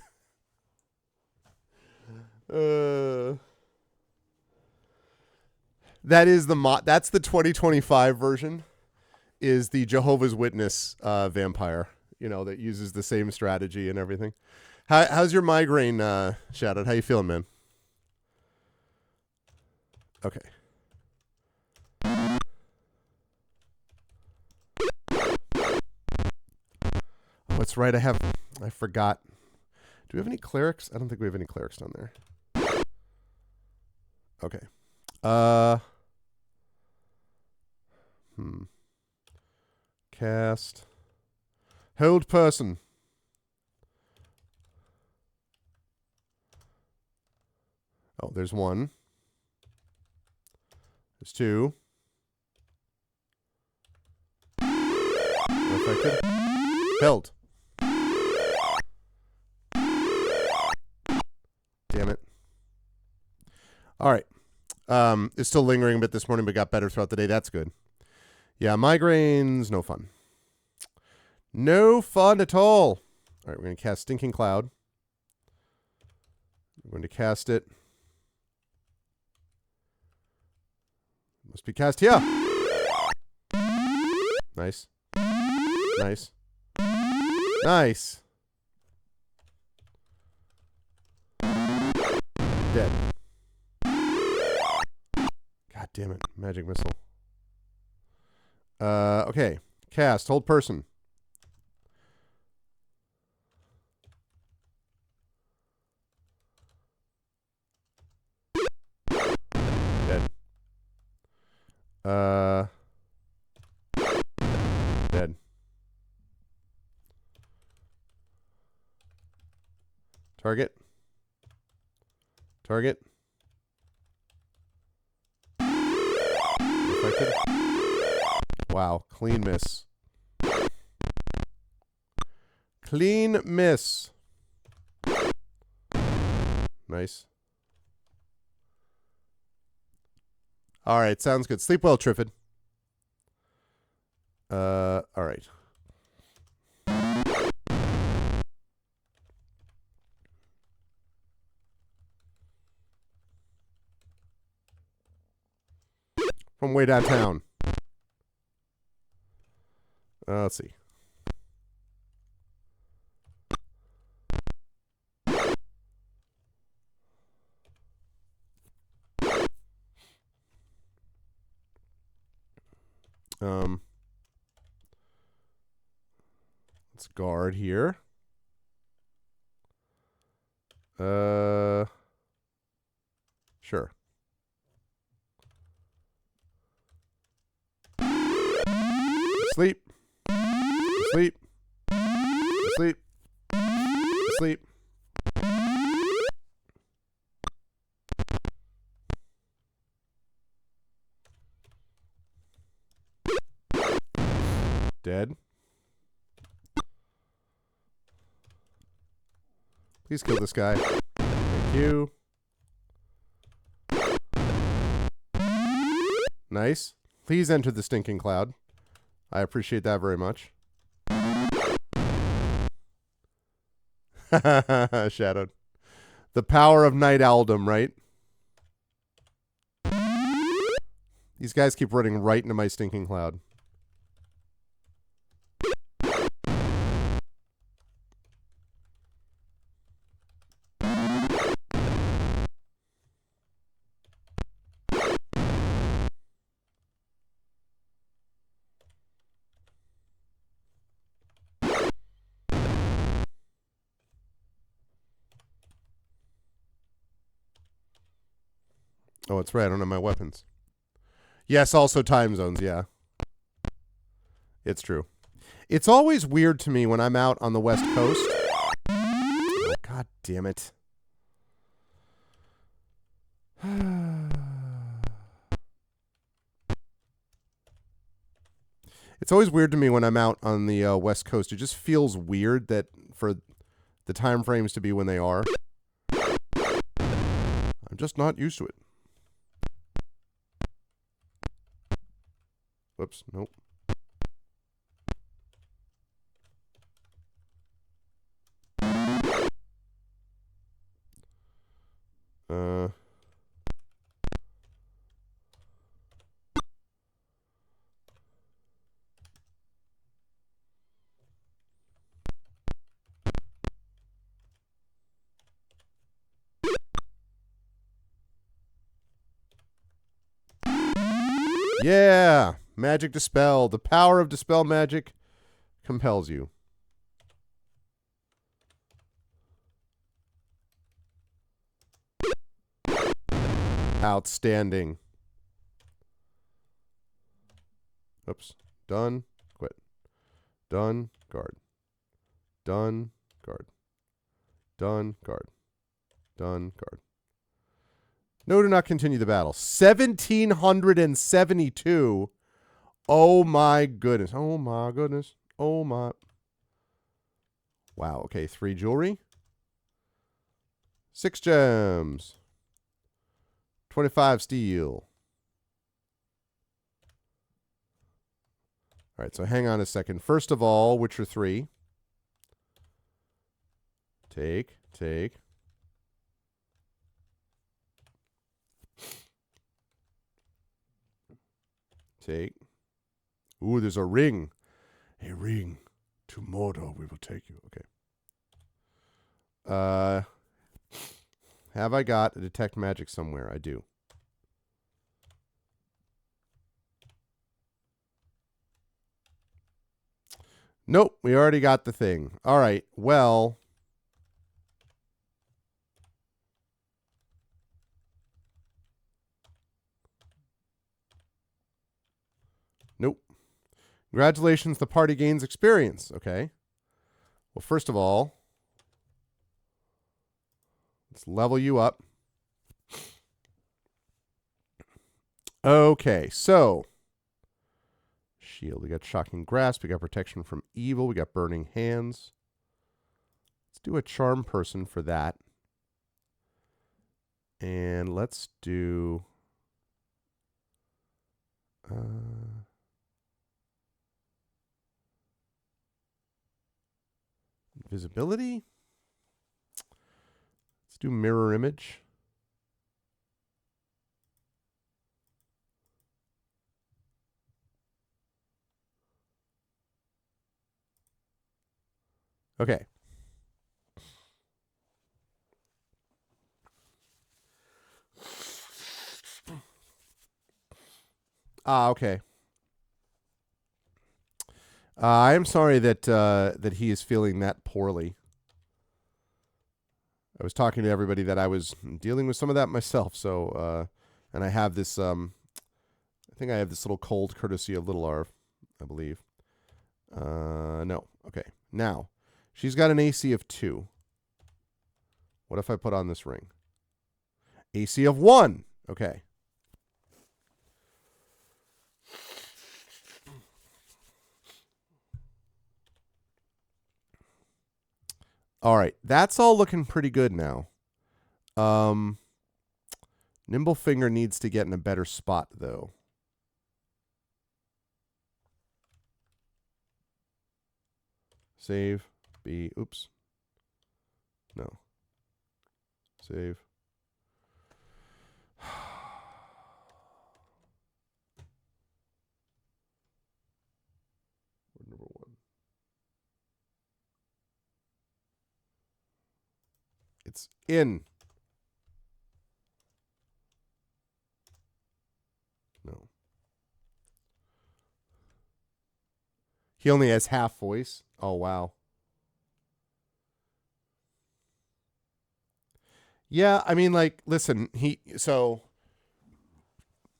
That is that's the 2025 version. Is the Jehovah's Witness vampire, you know, that uses the same strategy and everything. How's your migraine, Shadow? How you feeling, man? Okay. Oh, that's right. I forgot. Do we have any clerics? I don't think we have any clerics down there. Okay. Cast. Hold person. Oh, there's one. There's two. Affected. Held. Damn it. All right. It's still lingering a bit this morning, but got better throughout the day. That's good. Yeah, migraines, no fun. No fun at all. All right, we're going to cast Stinking Cloud. We're going to cast it. Must be cast here. Nice. Nice. Nice. Dead. God damn it. Magic missile. Okay. Cast. Hold person. Dead. Dead. Target. Target. Affected. Wow. Clean miss. Clean miss. Nice. All right. Sounds good. Sleep well, Triffid. All right. From way downtown. Let's see. Let's guard here. Sure. Sleep. Sleep. Sleep. Sleep. Dead. Please kill this guy. Thank you. Nice. Please enter the Stinking Cloud. I appreciate that very much. Shadowed. The power of Night Owldom, right? These guys keep running right into my Stinking Cloud. Oh, it's right. I don't have my weapons. Yes, also time zones, yeah. It's true. It's always weird to me when I'm out on the West Coast. Oh, God damn it. It's always weird to me when I'm out on the West Coast. It just feels weird that for the time frames to be when they are. I'm just not used to it. Whoops, nope. Yeah, magic dispel. The power of dispel magic compels you. Outstanding. Oops. Done. Quit. Done. Guard. Done. Guard. Done. Guard. Done. Guard. No, do not continue the battle. 1,772. Oh my goodness. Oh my goodness. Oh my. Wow. Okay. 3 jewelry. 6 gems. 25 steel. All right. So hang on a second. First of all, Witcher 3. Take. Ooh, there's a ring. A ring. To Mordor we will take you. Okay. Have I got a detect magic somewhere? I do. Nope, we already got the thing. All right, well. Nope. Congratulations, the party gains experience. Okay. Well, first of all, let's level you up. Okay, so shield. We got shocking grasp. We got protection from evil. We got burning hands. Let's do a charm person for that. And let's do invisibility. Let's do mirror image. Okay. Okay. I am sorry that that he is feeling that poorly. I was talking to everybody that I was dealing with some of that myself. So, and I have this. I think I have this little cold courtesy of Little Arv, I believe. No. Okay. Now, she's got an AC of 2. What if I put on this ring? AC of 1. Okay. All right, that's all looking pretty good now. Nimble Finger needs to get in a better spot, though. Save. B. Oops. No. Save. Number 1. It's in. No. He only has half voice. Oh, wow. Yeah, I mean, like, listen, he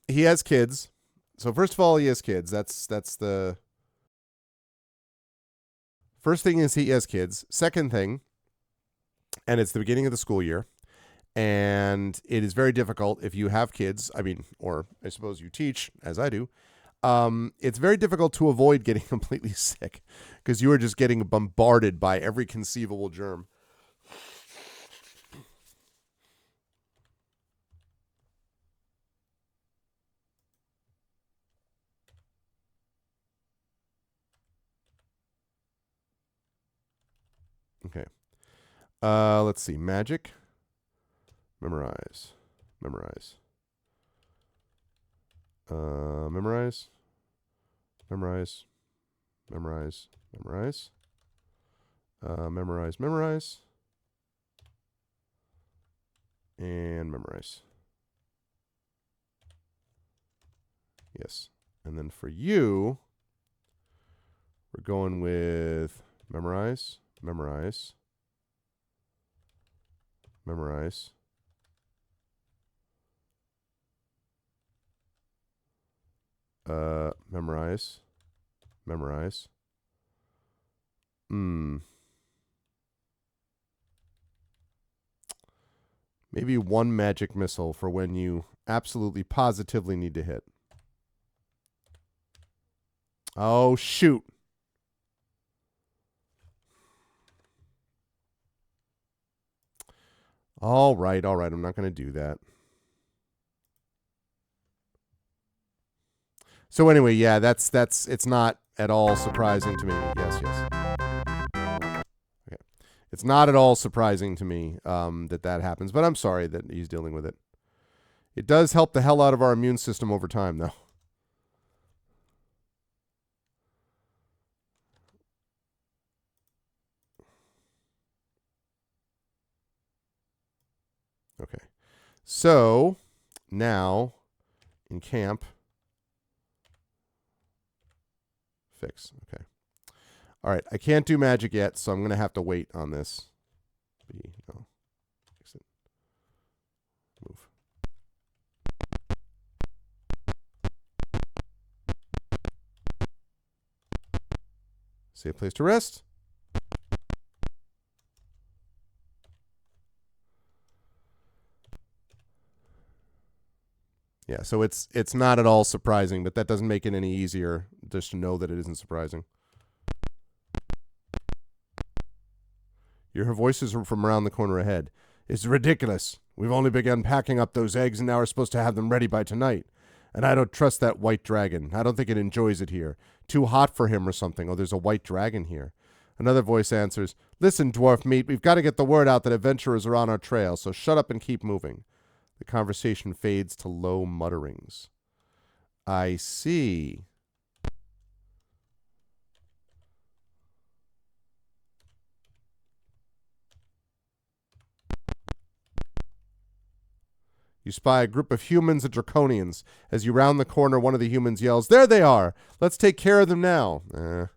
has kids. So first of all, he has kids. That's the first thing is he has kids. Second thing, and it's the beginning of the school year, and it is very difficult if you have kids. I mean, or I suppose you teach, as I do. it's very difficult to avoid getting completely sick because you are just getting bombarded by every conceivable germ. Okay. Let's see. Magic. Memorize. Memorize. Memorize. Memorize. Memorize. Memorize. Memorize. Memorize. And memorize. Yes. And then for you, we're going with memorize, memorize, memorize, memorize, memorize. Maybe one magic missile for when you absolutely positively need to hit. Oh, shoot. All right. I'm not going to do that. So anyway, yeah, that's it's not at all surprising to me. Yes. Okay. It's not at all surprising to me that happens, but I'm sorry that he's dealing with it. It does help the hell out of our immune system over time, though. Okay. So now in camp, fix. Okay. All right. I can't do magic yet, so I'm going to have to wait on this. No. Fix it. Move. Save place to rest. Yeah, so it's not at all surprising, but that doesn't make it any easier just to know that it isn't surprising. You hear voices from around the corner ahead. It's ridiculous. We've only begun packing up those eggs and now we're supposed to have them ready by tonight. And I don't trust that white dragon. I don't think it enjoys it here. Too hot for him or something. Oh, there's a white dragon here. Another voice answers, Listen, dwarf meat, we've got to get the word out that adventurers are on our trail, so shut up and keep moving. The conversation fades to low mutterings. I see. You spy a group of humans and draconians. As you round the corner, one of the humans yells, There they are! Let's take care of them now. I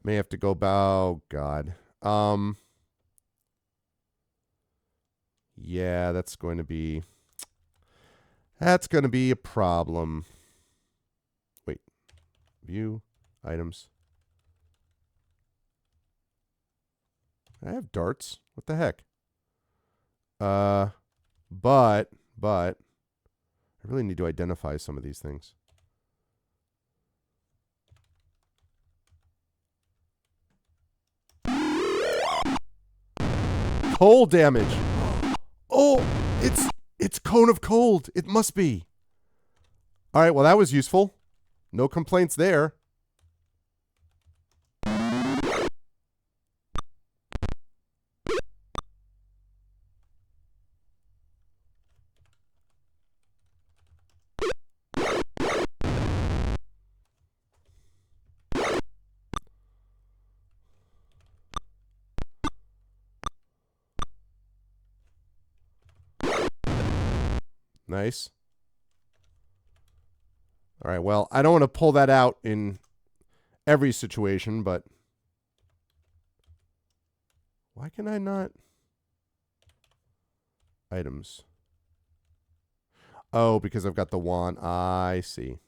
may have to go bow. God. Yeah, that's going to be a problem. Wait. View. Items. I have darts. What the heck? But I really need to identify some of these things. Cold damage. Oh, it's cone of cold. It must be. All right, well, that was useful. No complaints there. Nice. All right, well, I don't want to pull that out in every situation, but why can I not? Items. Oh, because I've got the wand. I see.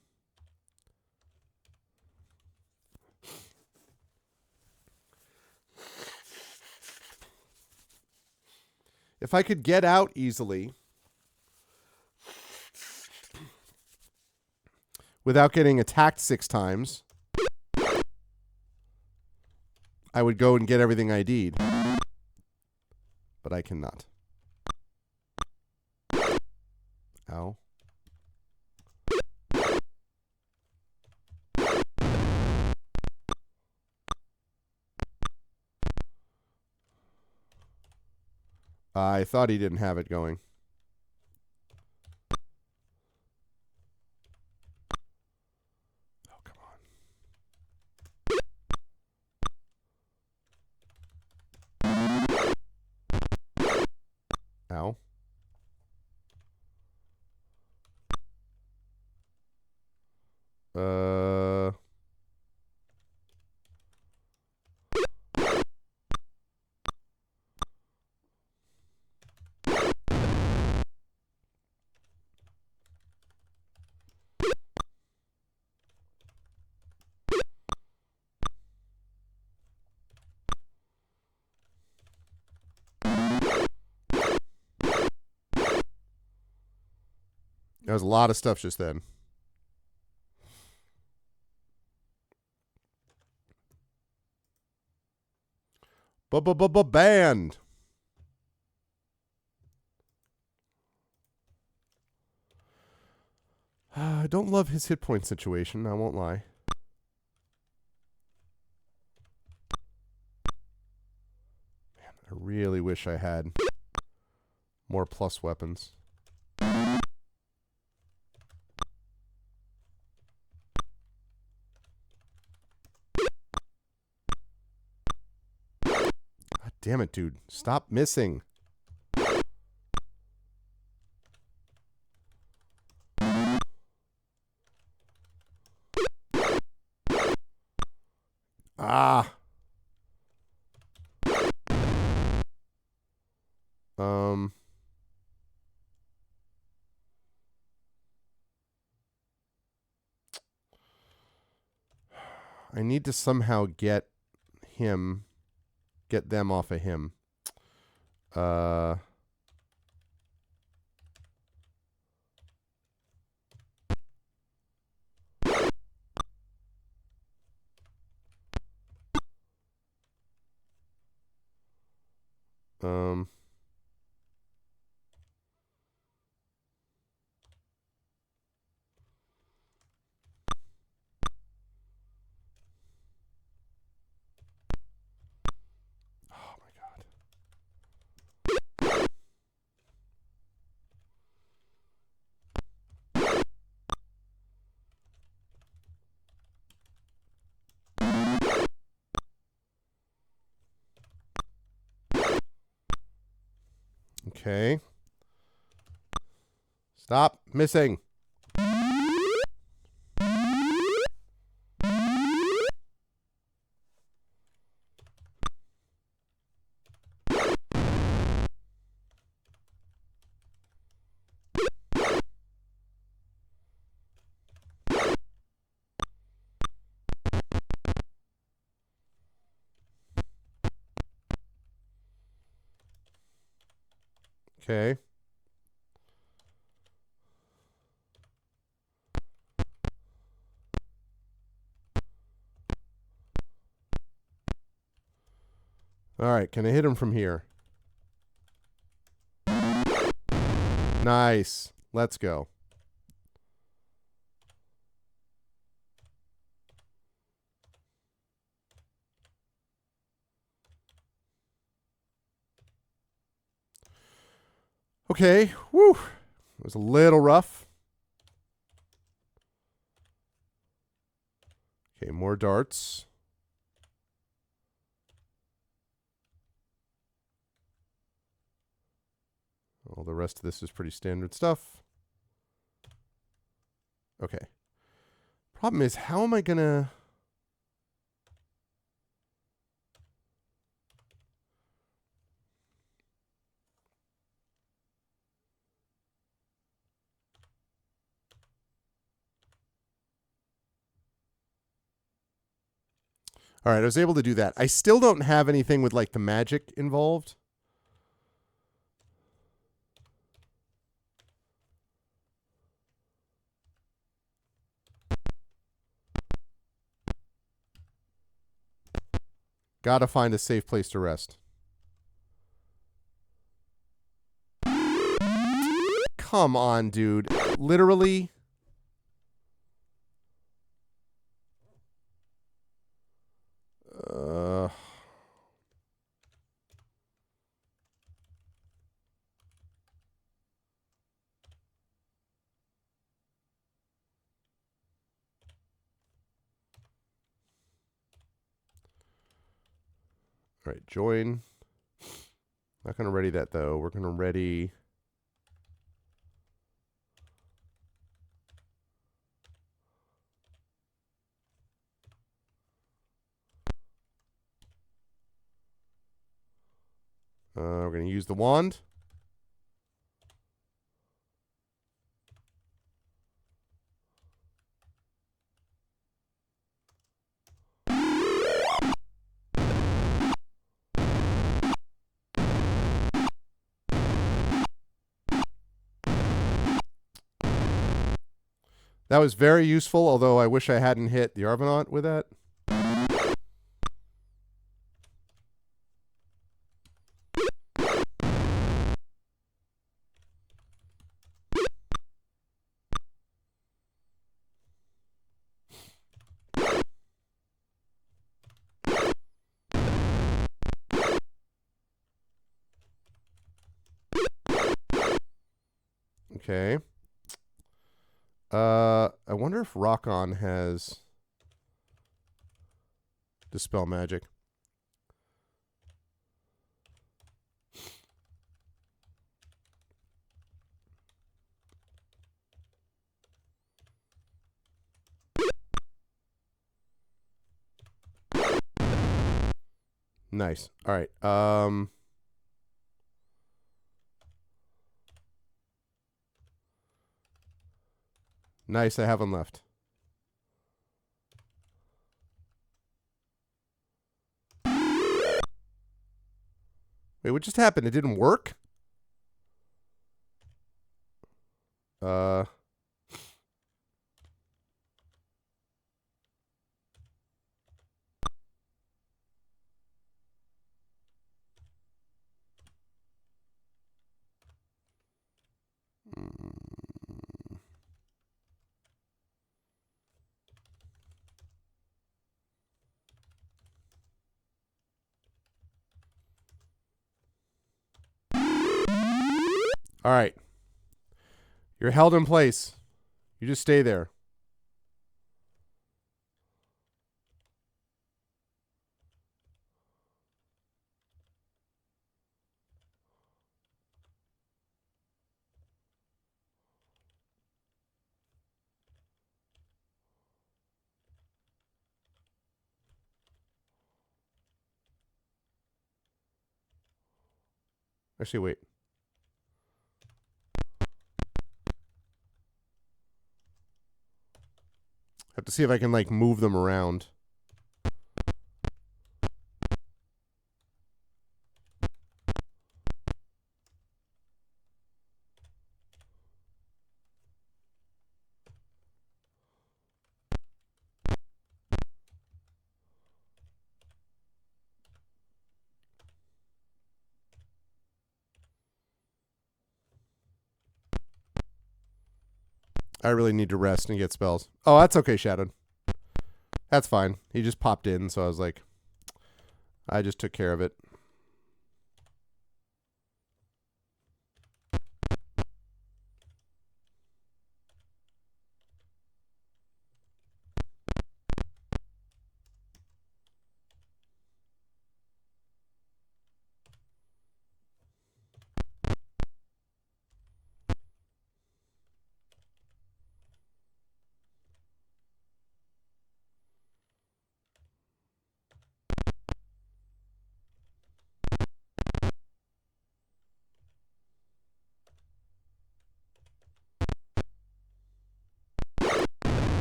If I could get out easily without getting attacked 6 times, I would go and get everything ID'd. But I cannot. Ow. I thought he didn't have it going. Oh, come on. Ow. There was a lot of stuff just then. Band. I don't love his hit point situation, I won't lie. Man, I really wish I had more plus weapons. God damn it, dude. Stop missing. Ah. I need to somehow get them off of him. Oh my God. Okay. Stop missing. Okay. All right, can I hit him from here? Nice. Let's go. Okay. Woo. It was a little rough. Okay, more darts. All the rest of this is pretty standard stuff. Okay. Problem is, how am I gonna... All right, I was able to do that. I still don't have anything with, like, the magic involved. Gotta find a safe place to rest. Come on, dude. Literally. All right, join. Not going to ready that, though. We're going to ready... we're going to use the wand. That was very useful, although I wish I hadn't hit the Argonaut with that. Okay. I wonder if Rock On has Dispel Magic. Nice. All right. Nice. I have one left. Wait, what just happened? It didn't work? All right. You're held in place. You just stay there. Actually, wait. Have to see if I can, like, move them around. I really need to rest and get spells. Oh, that's okay, Shadowed. That's fine. He just popped in, so I was like, I just took care of it.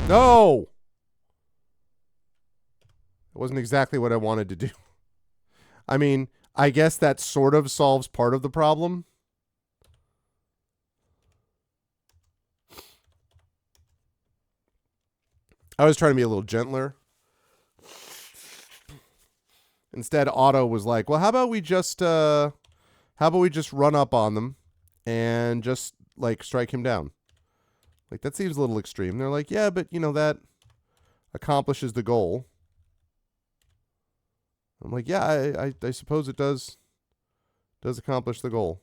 No! It wasn't exactly what I wanted to do. I mean, I guess that sort of solves part of the problem. I was trying to be a little gentler. Instead, Otto was like, "Well, how about we just run up on them and just like strike him down?" Like that seems a little extreme. They're like, "Yeah, but that accomplishes the goal." I'm like, "Yeah, I suppose it does accomplish the goal."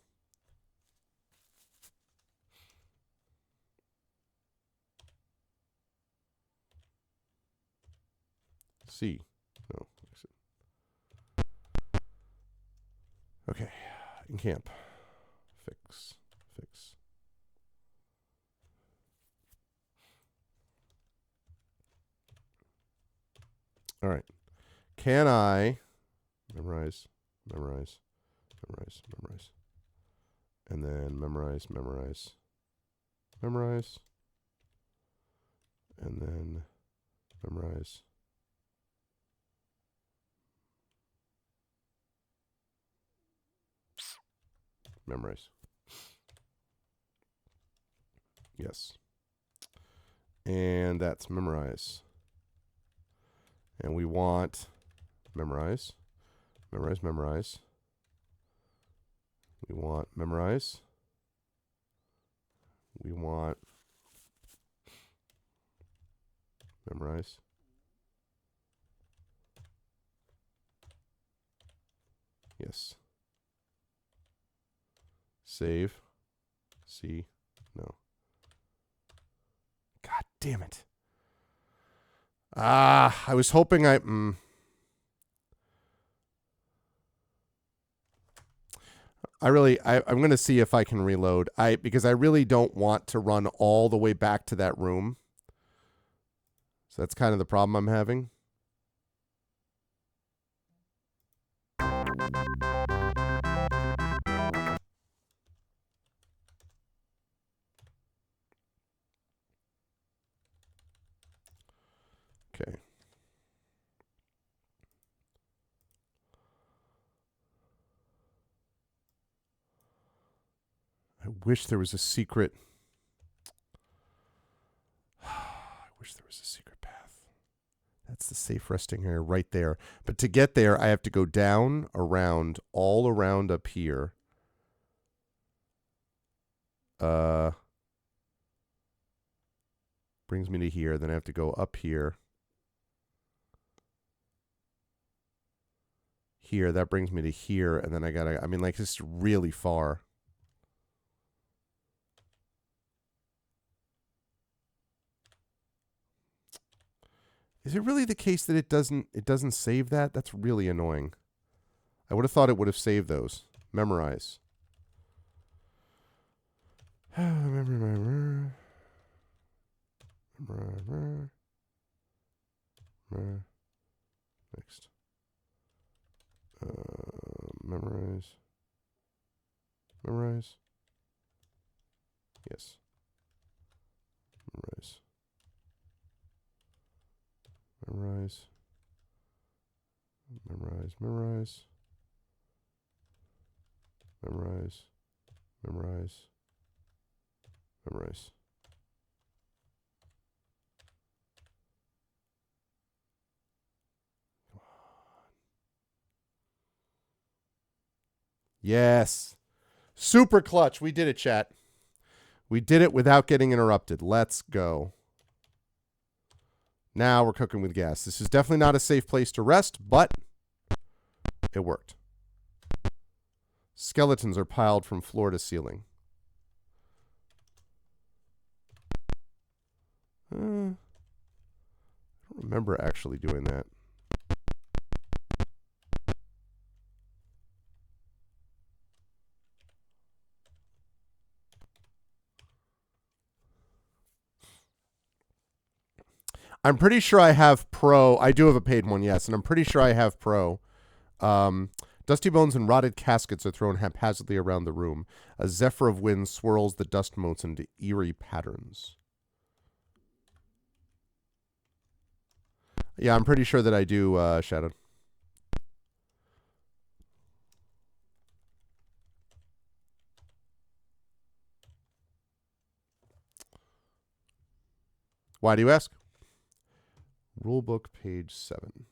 C. No. Okay. In camp. Fix. All right. Can I memorize, and then memorize, and then memorize. Memorize. Yes. And that's memorize. And we want memorize. We want memorize. We want memorize. Yes. Save. C. No. God damn it. I was hoping I'm going to see if I can reload. Because I really don't want to run all the way back to that room. So that's kind of the problem I'm having. Okay. I wish there was a secret. I wish there was a secret path. That's the safe resting area right there. But to get there, I have to go down, around, all around up here. Brings me to here. Then I have to go up here. Here, that brings me to here. And then this is really far. Is it really the case that it doesn't save that? That's really annoying. I would have thought it would have saved those. Memorize. Next. Memorize. Yes. Memorize. Yes. Super clutch. We did it, chat. We did it without getting interrupted. Let's go. Now we're cooking with gas. This is definitely not a safe place to rest, but it worked. Skeletons are piled from floor to ceiling. I don't remember actually doing that. I'm pretty sure I have Pro. I do have a paid one, yes, and I'm pretty sure I have Pro. Dusty bones and rotted caskets are thrown haphazardly around the room. A zephyr of wind swirls the dust motes into eerie patterns. Yeah, I'm pretty sure that I do, Shadow. Why do you ask? Rulebook, page 7.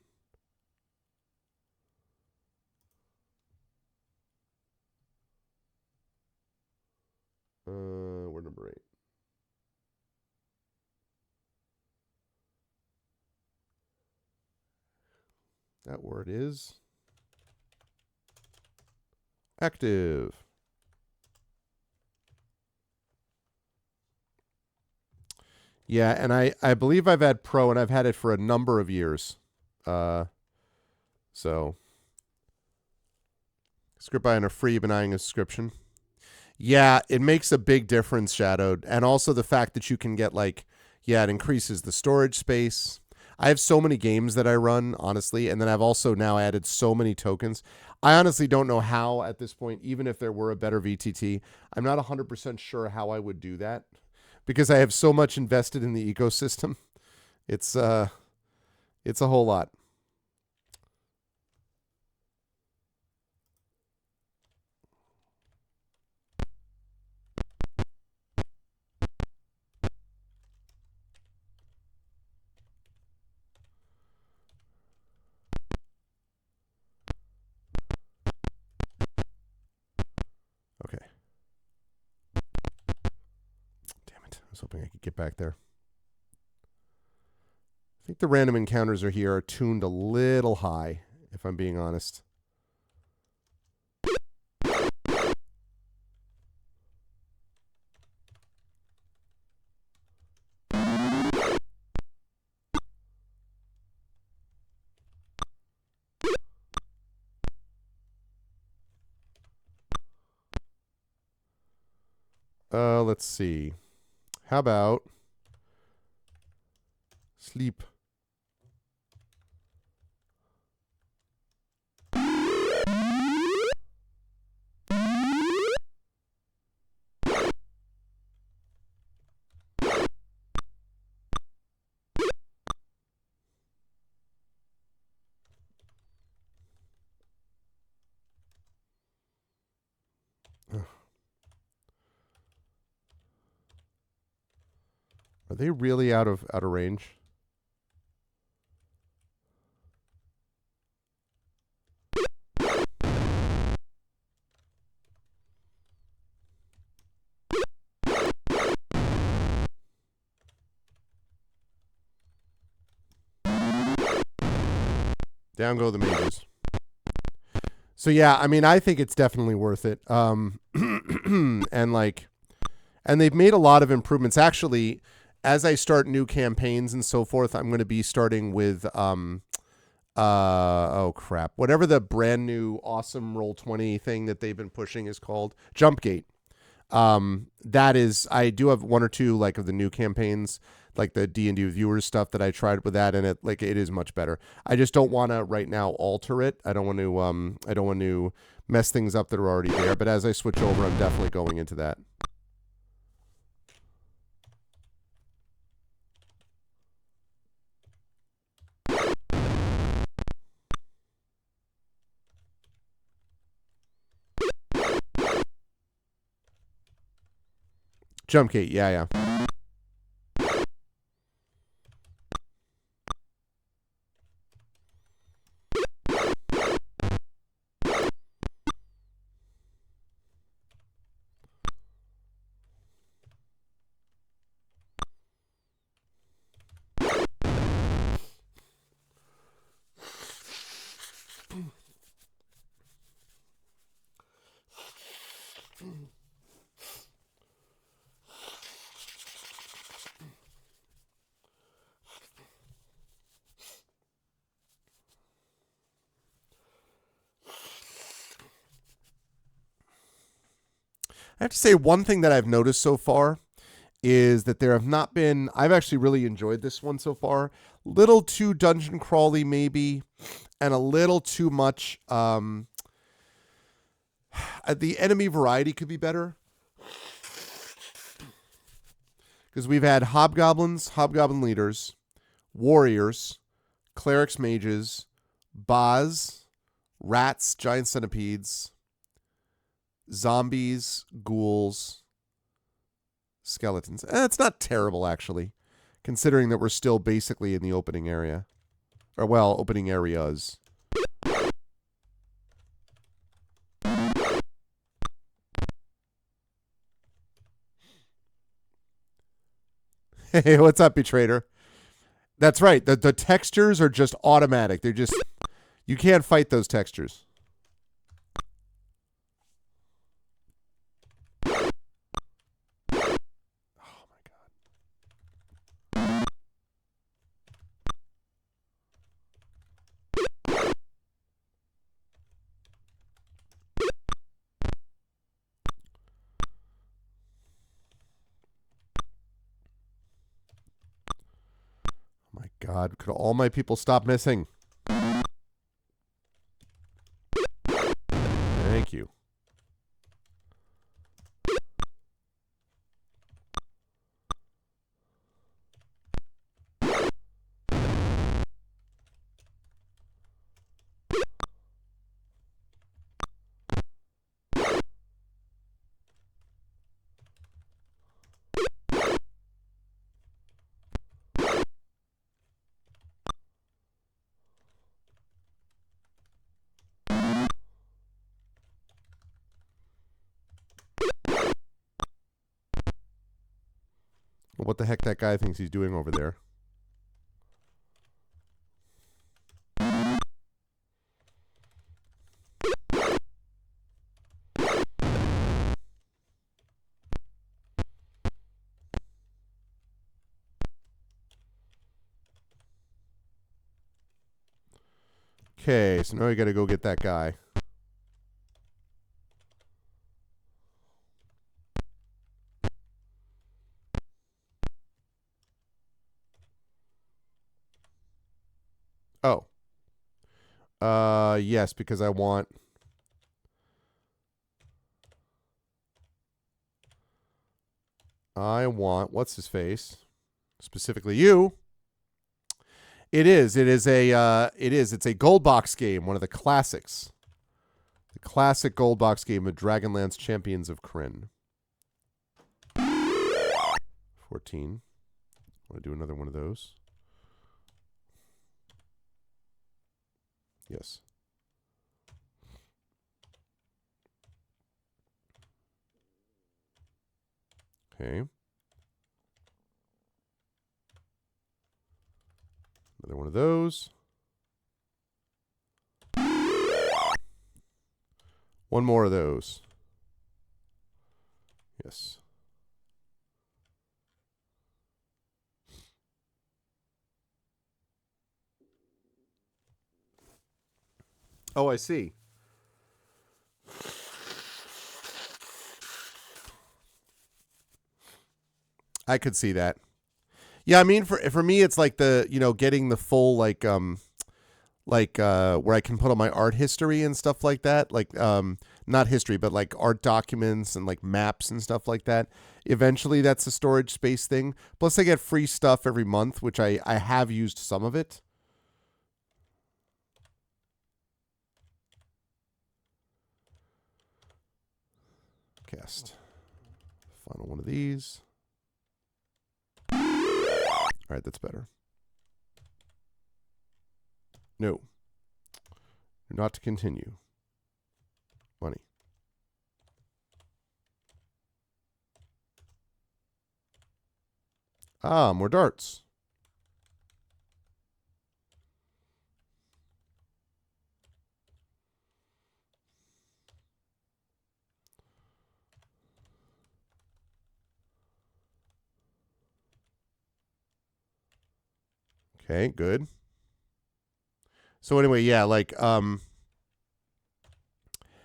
That word is active. Yeah, and I believe I've had Pro, and I've had it for a number of years. So script buying a free, benign subscription. Yeah, it makes a big difference, Shadowed. And also the fact that you can get like, yeah, it increases the storage space. I have so many games that I run, honestly, and then I've also now added so many tokens. I honestly don't know how at this point, even if there were a better VTT, I'm not 100% sure how I would do that because I have so much invested in the ecosystem. It's a whole lot. Okay. Damn it. I was hoping I could get back there. I think the random encounters are tuned a little high, if I'm being honest. Let's see. How about sleep? Are they really out of range? Down go the mages. So yeah, I mean, I think it's definitely worth it. And like, and they've made a lot of improvements. Actually, as I start new campaigns and so forth, I'm going to be starting with oh crap, whatever the brand new awesome Roll20 thing that they've been pushing is called, Jumpgate. That is, I do have one or two like of the new campaigns, like the D&D viewers stuff that I tried with that, and it is much better. I just don't want to right now alter it. I don't want to mess things up that are already there. But as I switch over, I'm definitely going into that. Jumpgate, yeah. I have to say one thing that I've noticed so far is that there have not been, I've actually really enjoyed this one so far. Little too dungeon crawly maybe, and a little too much the enemy variety could be better. Because we've had hobgoblins, hobgoblin leaders, warriors, clerics, mages, Baz, rats, giant centipedes, zombies, ghouls, skeletons. It's not terrible, actually, considering that we're still basically in the opening area. Or, well, opening areas. Hey, what's up, Betrayer? That's right. The textures are just automatic. They're just, You can't fight those textures. Oh my god. Oh my god. Could all my people stop missing? Thank you. What the heck that guy thinks he's doing over there? Okay, so now I gotta go get that guy. Oh. Yes, because I want... What's his face? Specifically you. It is. It's a gold box game, one of the classics. The classic gold box game of Dragonlance Champions of Krynn. 14. Want to do another one of those? Yes. Okay. Another one of those. One more of those. Yes. Oh, I see. I could see that. Yeah, I mean for me it's like the, getting the full where I can put all my art history and stuff like that, not history but like art documents and like maps and stuff like that. Eventually that's a storage space thing. Plus I get free stuff every month, which I have used some of it. Cast. Final one of these. All right, that's better. No. Not to continue. Money. Ah, more darts. Okay, good. So anyway, yeah,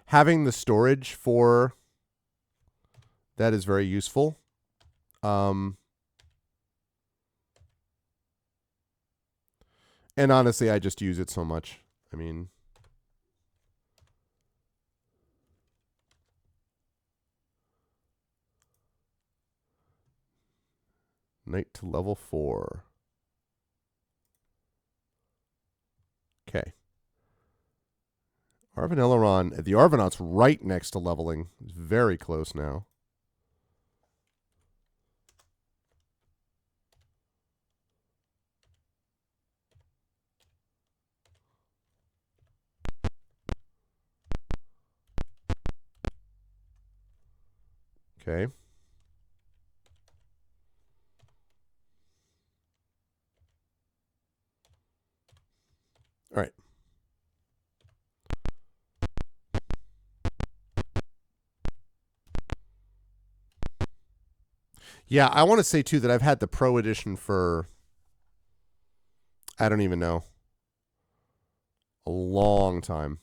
having the storage for that is very useful. And honestly, I just use it so much. I mean, knight to level 4. Okay. Arvan the Arvanaut's right next to leveling. It's very close now. Okay. All right. Yeah, I want to say too that I've had the Pro Edition for I don't even know, a long time.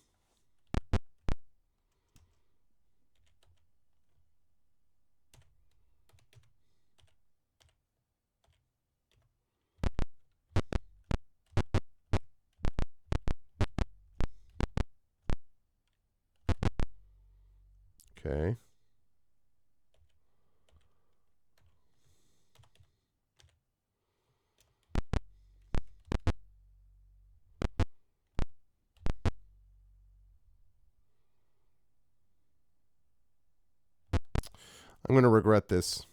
Okay. I'm going to regret this.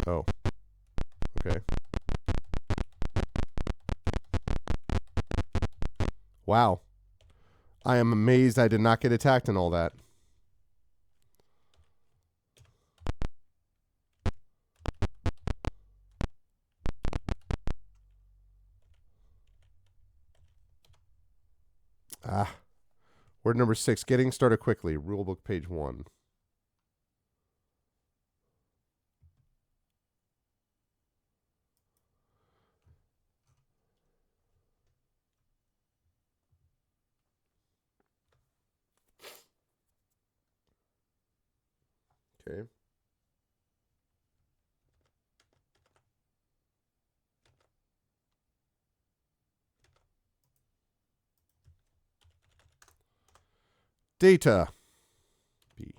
Oh, okay. Wow. I am amazed I did not get attacked and all that. Ah. Word number 6. Getting started quickly. Rulebook page 1. Okay. Data. B.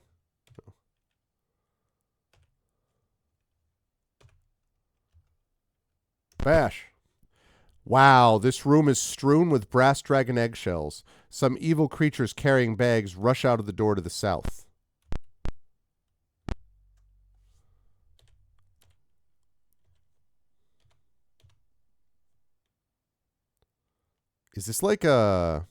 Bash. Wow, this room is strewn with brass dragon eggshells. Some evil creatures carrying bags rush out of the door to the south. Is this like a...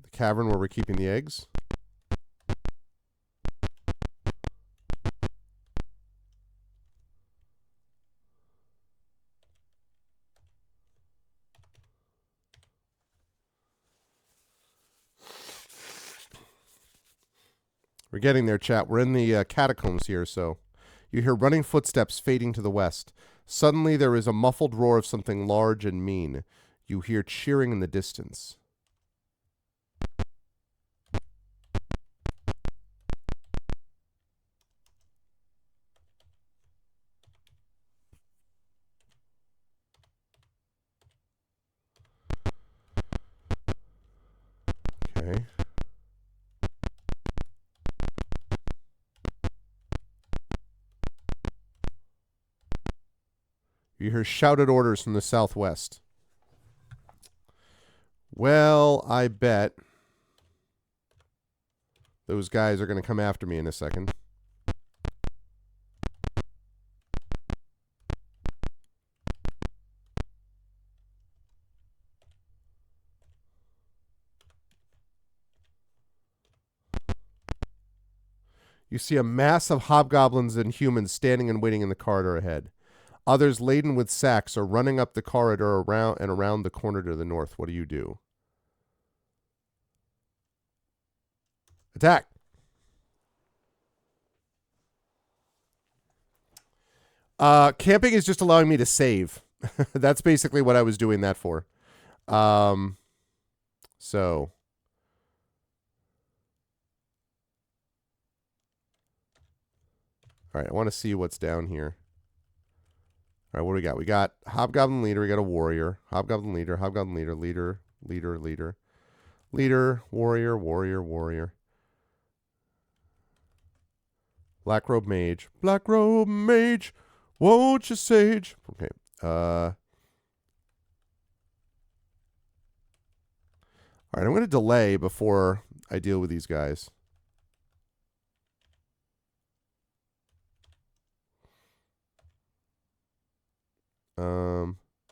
the cavern where we're keeping the eggs? We're getting there, chat. We're in the catacombs here, so... You hear running footsteps fading to the west. Suddenly there is a muffled roar of something large and mean. You hear cheering in the distance. Okay. You hear shouted orders from the southwest. Well, I bet those guys are going to come after me in a second. You see a mass of hobgoblins and humans standing and waiting in the corridor ahead. Others laden with sacks are running up the corridor around the corner to the north. What do you do? Attack! Camping is just allowing me to save. That's basically what I was doing that for. So... All right, I want to see what's down here. All right, what do we got? We got Hobgoblin Leader. We got a Warrior. Hobgoblin Leader. Hobgoblin Leader. Leader. Warrior. Black Robe Mage. Black Robe Mage. Won't you sage? Okay. All right, I'm going to delay before I deal with these guys.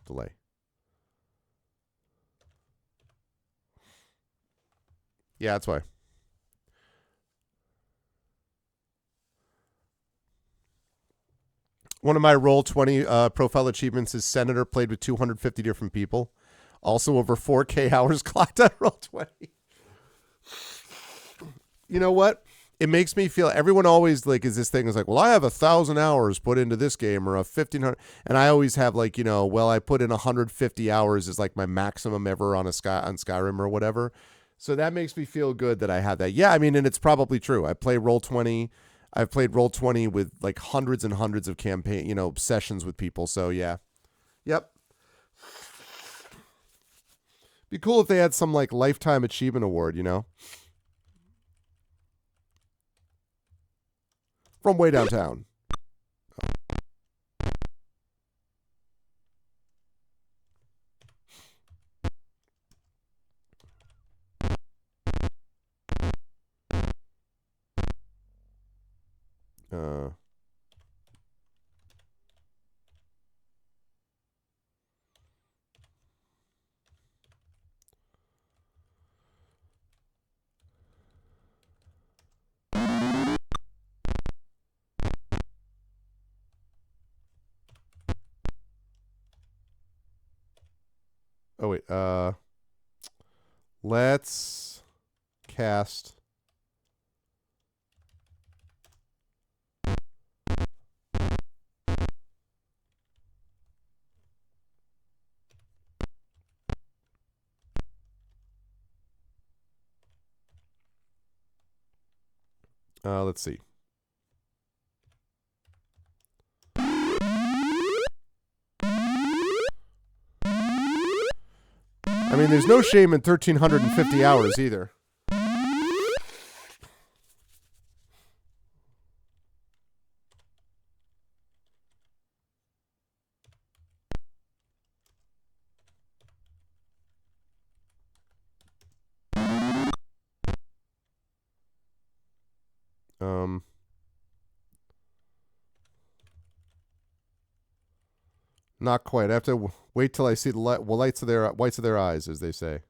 Delay. Yeah, that's why. One of my Roll20 profile achievements is Senator played with 250 different people. Also over 4K hours clocked on Roll20. You know what? It makes me feel, everyone always like is this thing is like, well, I have 1,000 hours put into this game or a 1,500, and I always have like, you know, well, I put in 150 hours is like my maximum ever on Skyrim or whatever. So that makes me feel good that I have that. Yeah, I mean, and it's probably true. I play Roll20. I've played Roll20 with like hundreds and hundreds of campaign, you know, sessions with people. So yeah. Yep. Be cool if they had some like lifetime achievement award, you know? From way downtown. Uh, oh wait. Let's cast. Let's see. I mean, there's no shame in 1,350 hours either. Not quite. I have to wait till I see the whites of their eyes, as they say.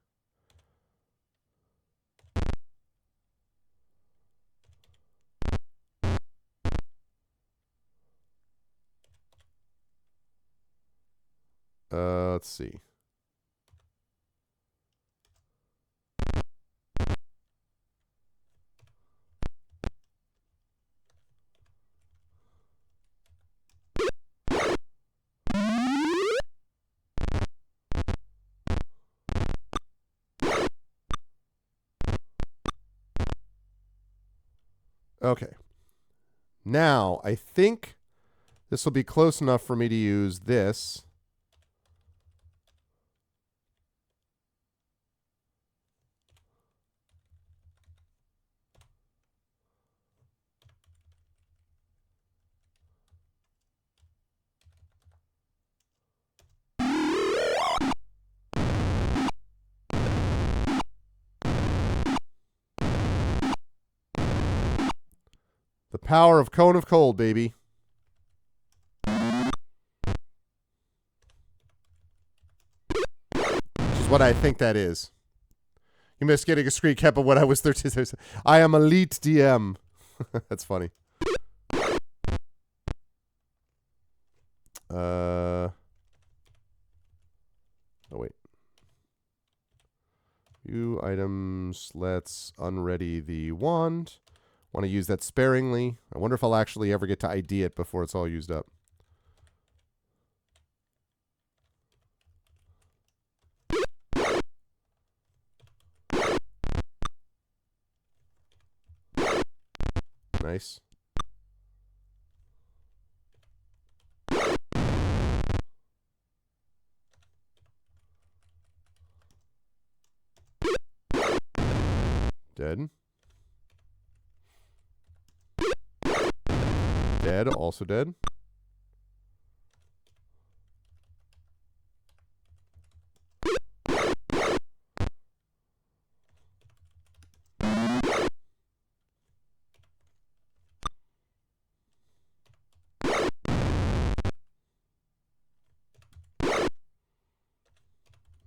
Let's see. Okay. Now, I think this will be close enough for me to use this. The power of Cone of Cold, baby. Which is what I think that is. You missed getting a screen cap of when I was 13. I am elite DM. That's funny. Oh, wait. View items. Let's unready the wand. Want to use that sparingly. I wonder if I'll actually ever get to ID it before it's all used up. Nice. Dead. Dead. Also dead.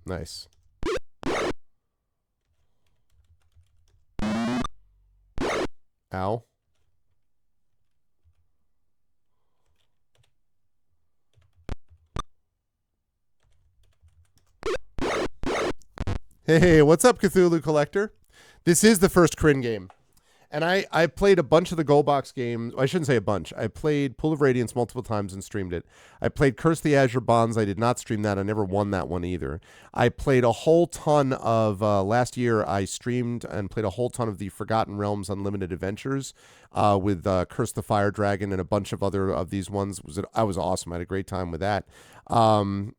Nice. Ow. Hey, what's up, Cthulhu Collector? This is the first Krynn game. And I played a bunch of the Goldbox games. I shouldn't say a bunch. I played Pool of Radiance multiple times and streamed it. I played Curse the Azure Bonds. I did not stream that. I never won that one either. I played a whole ton of, last year, I streamed and played a whole ton of the Forgotten Realms Unlimited Adventures with Curse the Fire Dragon and a bunch of other of these ones. I was awesome. I had a great time with that. And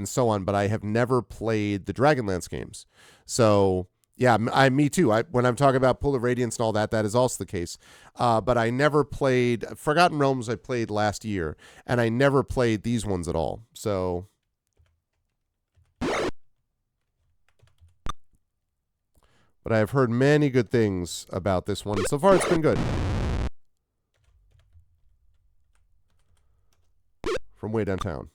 so on. But I have never played the Dragonlance games. So... yeah, me too. When I'm talking about Pool of Radiance and all that, that is also the case. But I never played Forgotten Realms. I played last year, and I never played these ones at all. So, but I have heard many good things about this one. So far, it's been good. From way downtown.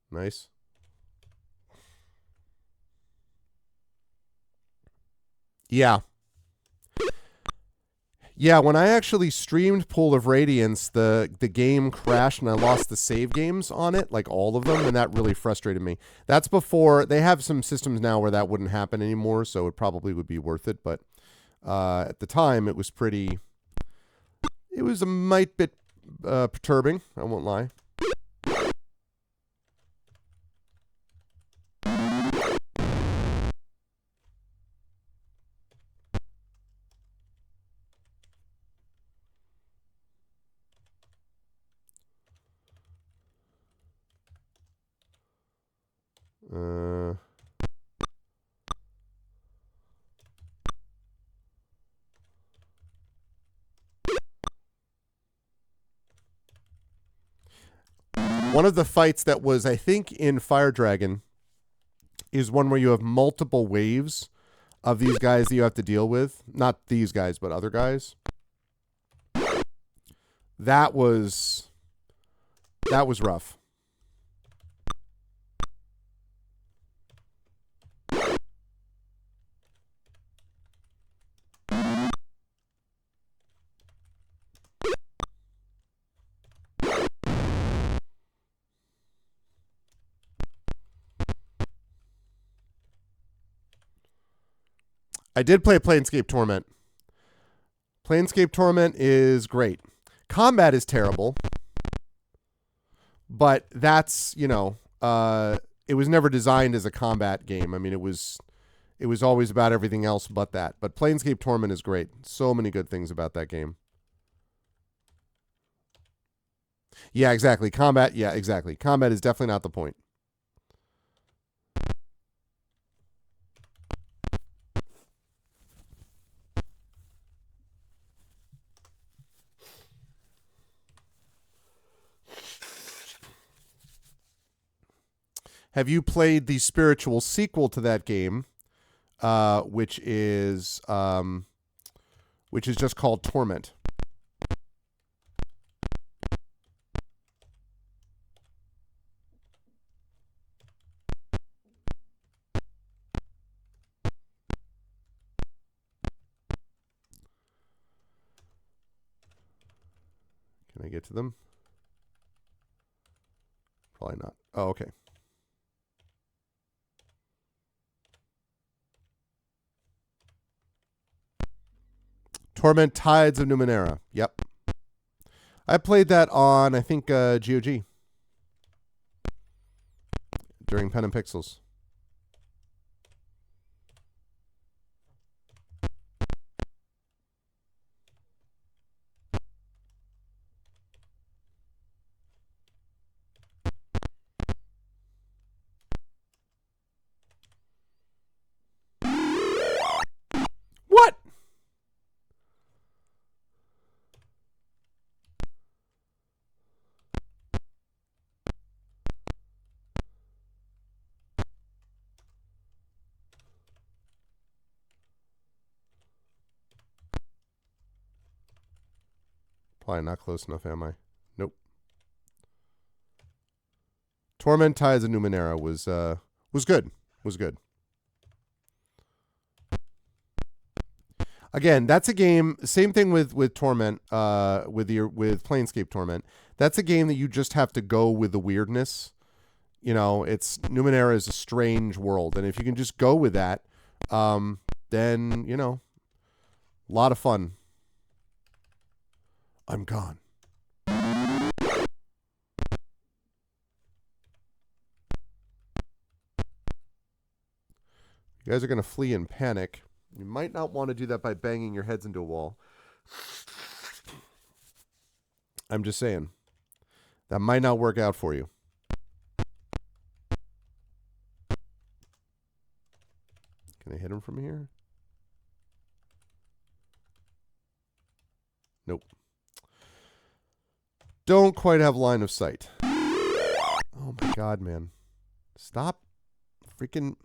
Nice. Yeah. Yeah, when I actually streamed Pool of Radiance, the game crashed and I lost the save games on it, like all of them, and that really frustrated me. That's before they have some systems now where that wouldn't happen anymore, so it probably would be worth it. But at the time, it was a mite bit perturbing. I won't lie. One of the fights that was, I think, in Fire Dragon is one where you have multiple waves of these guys that you have to deal with. Not these guys, but other guys. That was rough. I did play Planescape Torment. Planescape Torment is great. Combat is terrible, but that's, it was never designed as a combat game. I mean, it was always about everything else but that. But Planescape Torment is great. So many good things about that game. Yeah, exactly. Combat, yeah, exactly. Combat is definitely not the point. Have you played the spiritual sequel to that game, which is just called Torment? Can I get to them? Probably not. Oh, okay. Torment Tides of Numenera. Yep. I played that on, I think, GOG during Pen and Pixels. What? Probably not close enough, am I? Nope. Torment Tides of Numenera was good. Was good. Again, that's a game. Same thing with Torment. With Planescape Torment. That's a game that you just have to go with the weirdness. You know, it's Numenera is a strange world, and if you can just go with that, then you know, a lot of fun. I'm gone. You guys are going to flee in panic. You might not want to do that by banging your heads into a wall. I'm just saying. That might not work out for you. Can I hit him from here? Nope. Don't quite have line of sight. Oh my god, man. Stop freaking...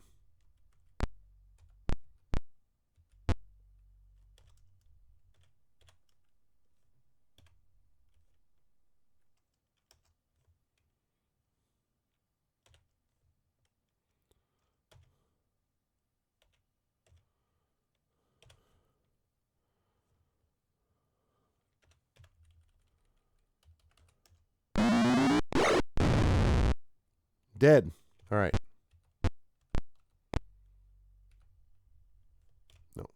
Dead. All right. No.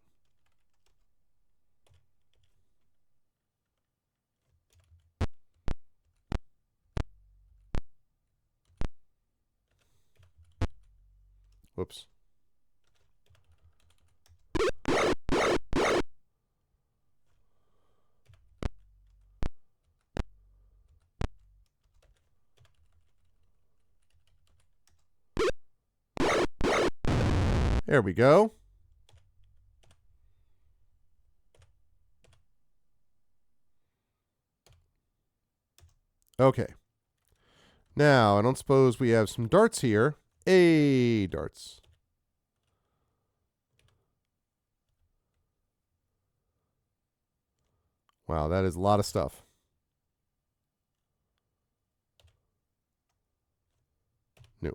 Whoops. There we go. Okay. Now, I don't suppose we have some darts here. Hey, darts. Wow, that is a lot of stuff. No.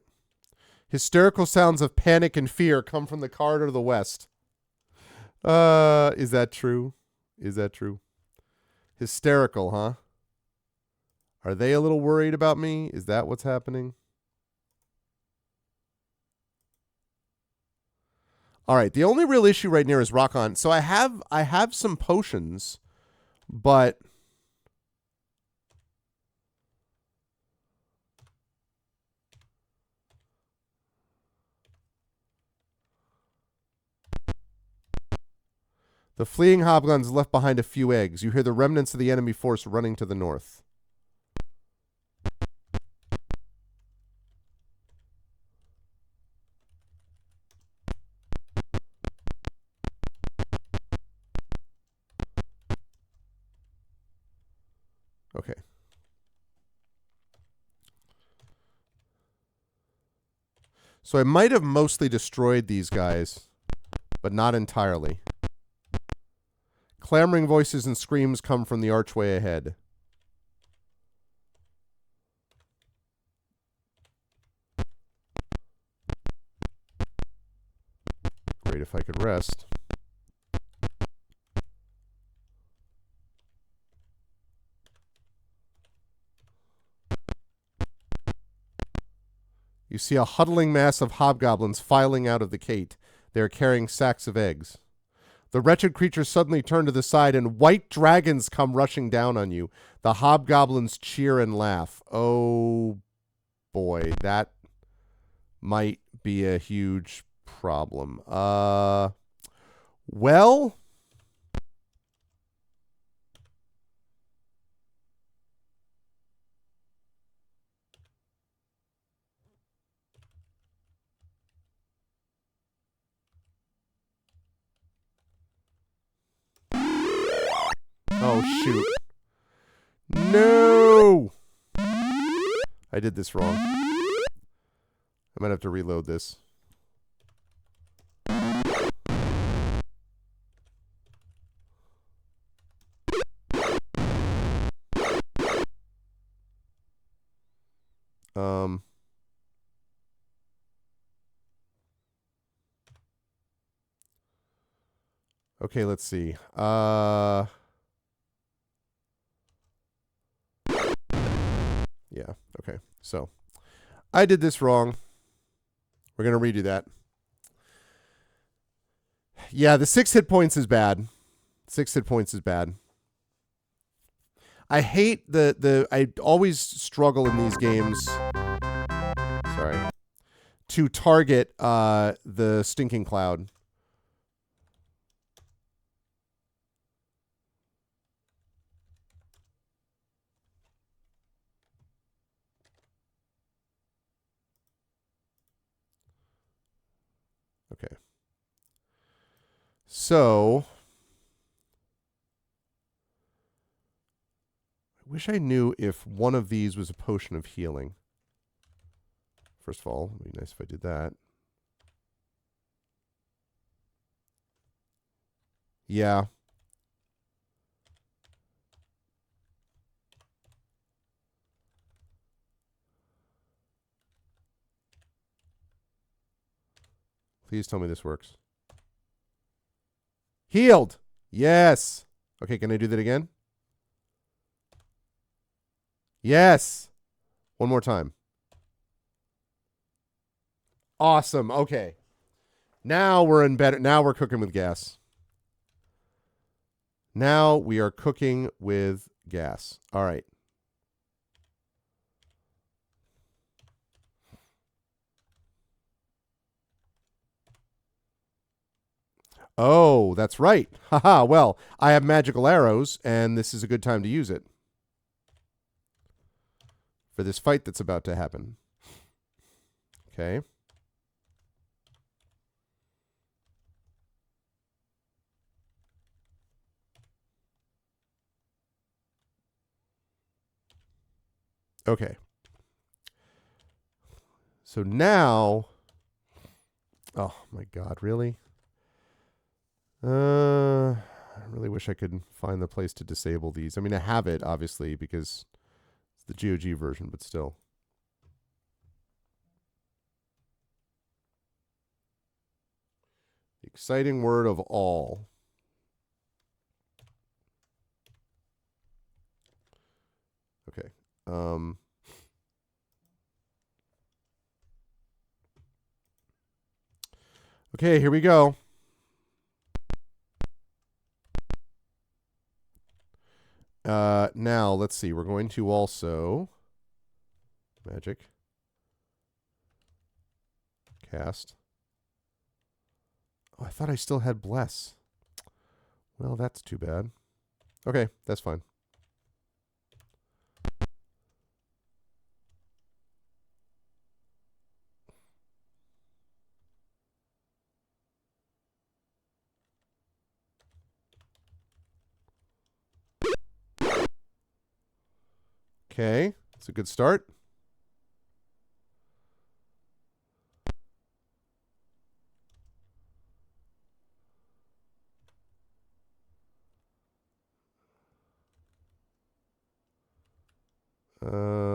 Hysterical sounds of panic and fear come from the corridor to the west. Is that true? Is that true? Hysterical, huh? Are they a little worried about me? Is that what's happening? All right, the only real issue right now is rock on. So I have some potions, but the fleeing hobgoblins left behind a few eggs. You hear the remnants of the enemy force running to the north. Okay. So I might have mostly destroyed these guys, but not entirely. Clamoring voices and screams come from the archway ahead. Great if I could rest. You see a huddling mass of hobgoblins filing out of the gate. They are carrying sacks of eggs. The wretched creatures suddenly turn to the side, and white dragons come rushing down on you. The hobgoblins cheer and laugh. Oh, boy. That might be a huge problem. Well... Oh, shoot. No! I did this wrong. I might have to reload this. Okay, let's see. Yeah, okay. So, I did this wrong. We're going to redo that. Yeah, the 6 hit points is bad. 6 hit points is bad. I hate I always struggle in these games. Sorry. To target the stinking cloud. Okay. So, I wish I knew if one of these was a potion of healing. First of all, it'd be nice if I did that. Yeah. Please tell me this works. Healed! Yes! Okay, can I do that again? Yes! One more time. Awesome. Okay. Now we're in better. Now we're cooking with gas. Now we are cooking with gas. All right. Oh, that's right. Haha. Well, I have magical arrows, and this is a good time to use it for this fight that's about to happen. Okay. Okay. So now, oh my God, really? I really wish I could find the place to disable these. I mean, I have it, obviously, because it's the GOG version, but still. The exciting word of all. Okay. Okay, here we go. Now, let's see. We're going to also magic cast. Oh, I thought I still had bless. Well, that's too bad. Okay, that's fine. Okay, it's a good start.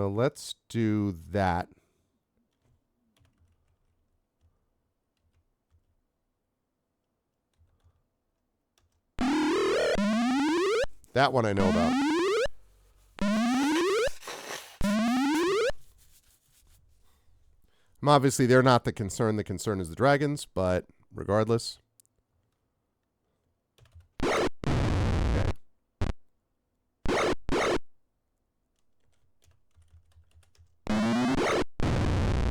Let's do that. That one I know about. Obviously, they're not the concern. The concern is the dragons, but regardless. Okay.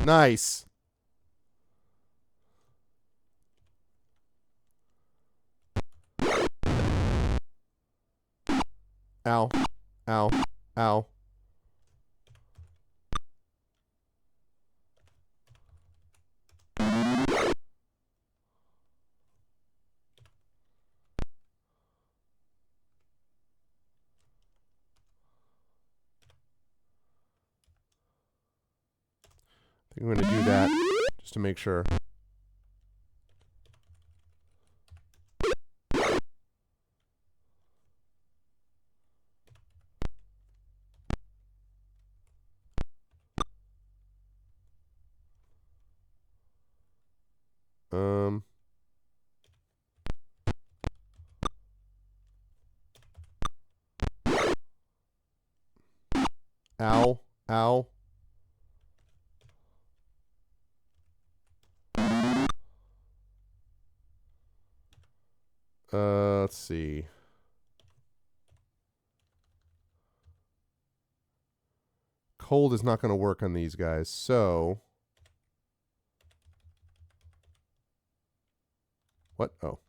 Nice. Ow. Ow. Ow. I think I'm going to do that just to make sure. Um. Ow. Ow. Let's see. Cold is not going to work on these guys, so... What? Oh.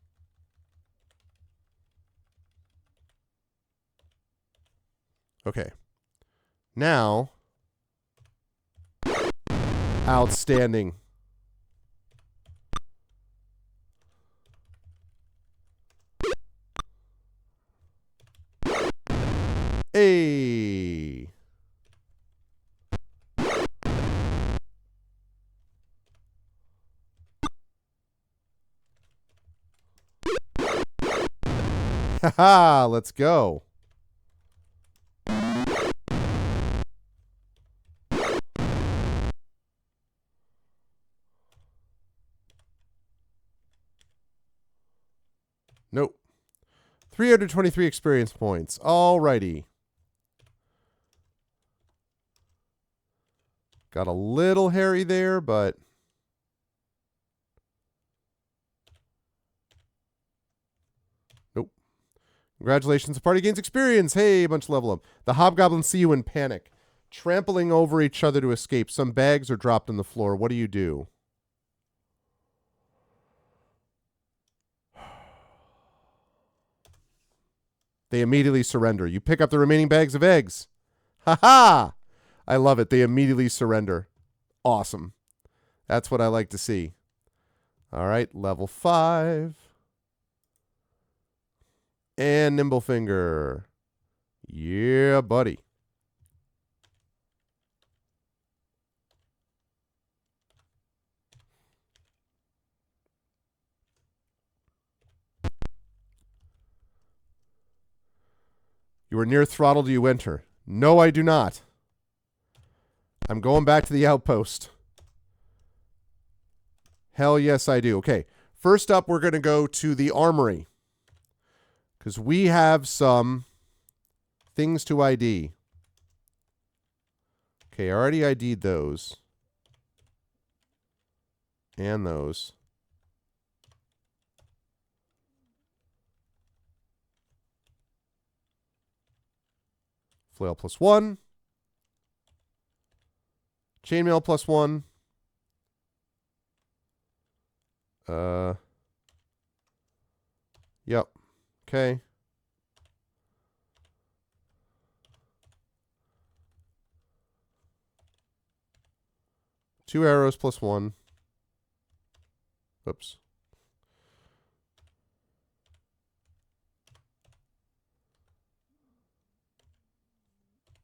Okay. Now... Outstanding. Hey! Haha! Let's go. Nope. 323 experience points. Alrighty. Got a little hairy there, but... Nope. Congratulations, the party gains experience. Hey, a bunch of level up. The hobgoblins see you in panic, trampling over each other to escape. Some bags are dropped on the floor. What do? They immediately surrender. You pick up the remaining bags of eggs. Ha ha! I love it. They immediately surrender. Awesome. That's what I like to see. All right, level 5. And Nimblefinger. Yeah, buddy. You are near throttle. Do you enter? No, I do not. I'm going back to the outpost. Hell yes, I do. Okay. First up, we're going to go to the armory. Because we have some things to ID. Okay, I already ID'd those. And those. Flail +1. Chainmail +1. Yep. Okay. Two arrows +1. Oops.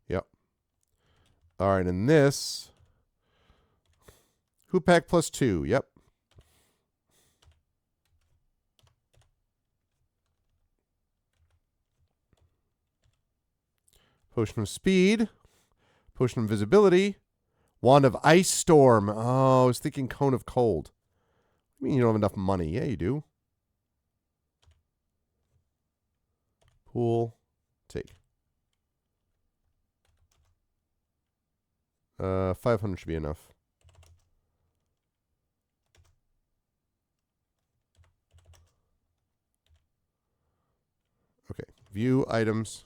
Yep. All right, and this... Hoop pack +2. Yep. Potion of Speed. Potion of Invisibility. Wand of Ice Storm. Oh, I was thinking Cone of Cold. I mean, you don't have enough money. Yeah, you do. Pool. Take. 500 should be enough. Okay. View items.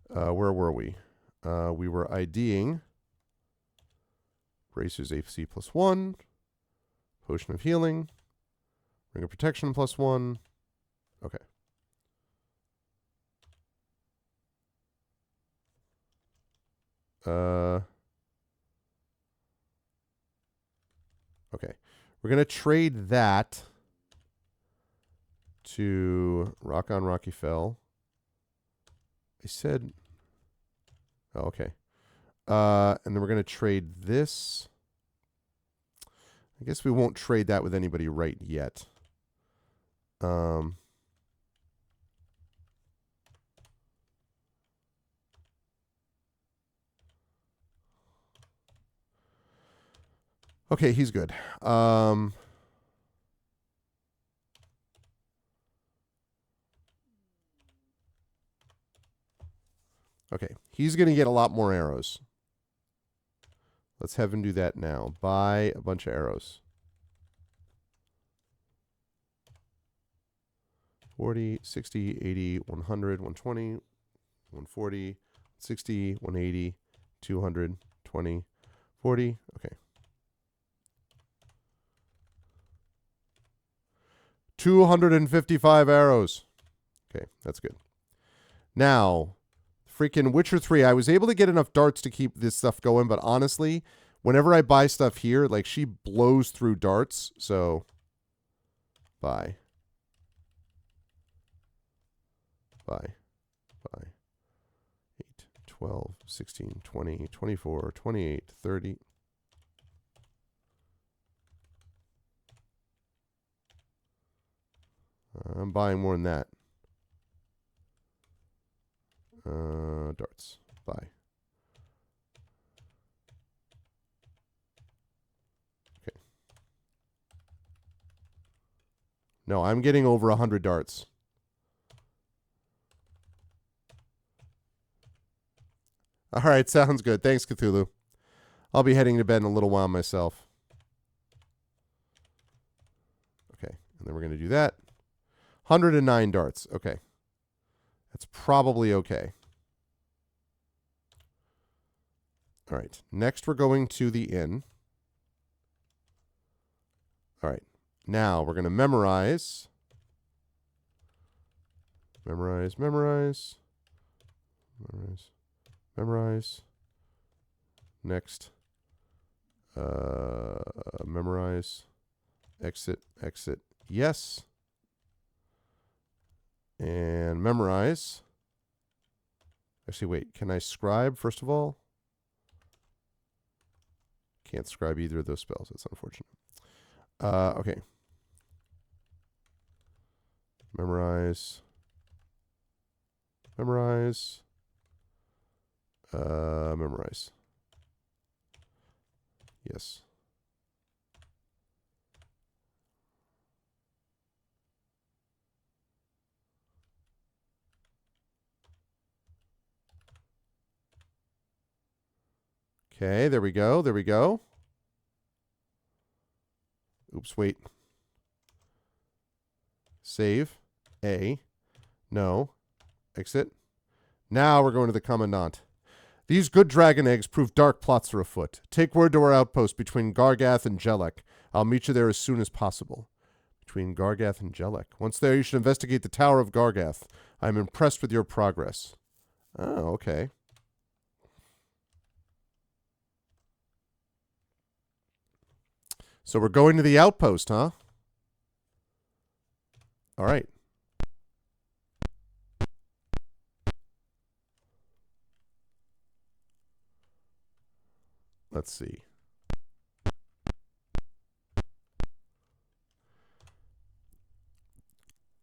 Where were we? We were IDing Bracers AC +1, Potion of Healing, Ring of Protection +1. Okay. Okay. We're going to trade that to Rock on Rocky Fell. I said... Oh, okay. And then we're going to trade this. I guess we won't trade that with anybody right yet. Okay, he's good. Okay, he's going to get a lot more arrows. Let's have him do that now. Buy a bunch of arrows. 40, 60, 80, 100, 120, 140, 60, 180, 200, 20, 40. Okay. 255 arrows. Okay, that's good. Now, freaking Witcher 3, I was able to get enough darts to keep this stuff going, but honestly, whenever I buy stuff here, like, she blows through darts, so buy. Buy. 8, 12, 16, 20, 24, 28, 30. I'm buying more than that. Darts. Buy. Okay. No, I'm getting over 100 darts. All right, sounds good. Thanks, Cthulhu. I'll be heading to bed in a little while myself. Okay, and then we're going to do that. 109 darts. Okay. That's probably okay. All right. Next, we're going to the inn. All right. Now, we're going to memorize. Memorize. Next. Memorize. Exit. Yes. And memorize. Actually, wait. Can I scribe, first of all? Can't scribe either of those spells. That's unfortunate. Okay. Memorize. Memorize. Yes. Okay, there we go. Oops, wait. Save. A. No. Exit. Now we're going to the Commandant. These good dragon eggs prove dark plots are afoot. Take word to our outpost between Gargath and Jelek. I'll meet you there as soon as possible. Between Gargath and Jelek. Once there, you should investigate the Tower of Gargath. I am impressed with your progress. Oh, okay. So we're going to the outpost, huh? All right. Let's see.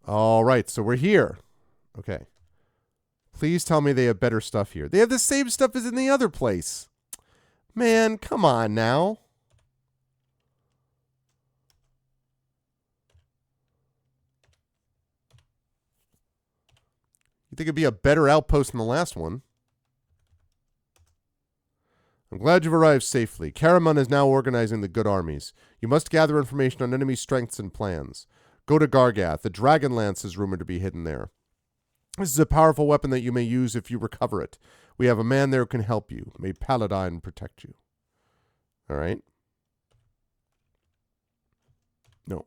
All right, so we're here. Okay. Please tell me they have better stuff here. They have the same stuff as in the other place. Man, come on now. You think it'd be a better outpost than the last one? I'm glad you've arrived safely. Karaman is now organizing the good armies. You must gather information on enemy strengths and plans. Go to Gargath. The Dragonlance is rumored to be hidden there. This is a powerful weapon that you may use if you recover it. We have a man there who can help you. May Paladine protect you. All right. No.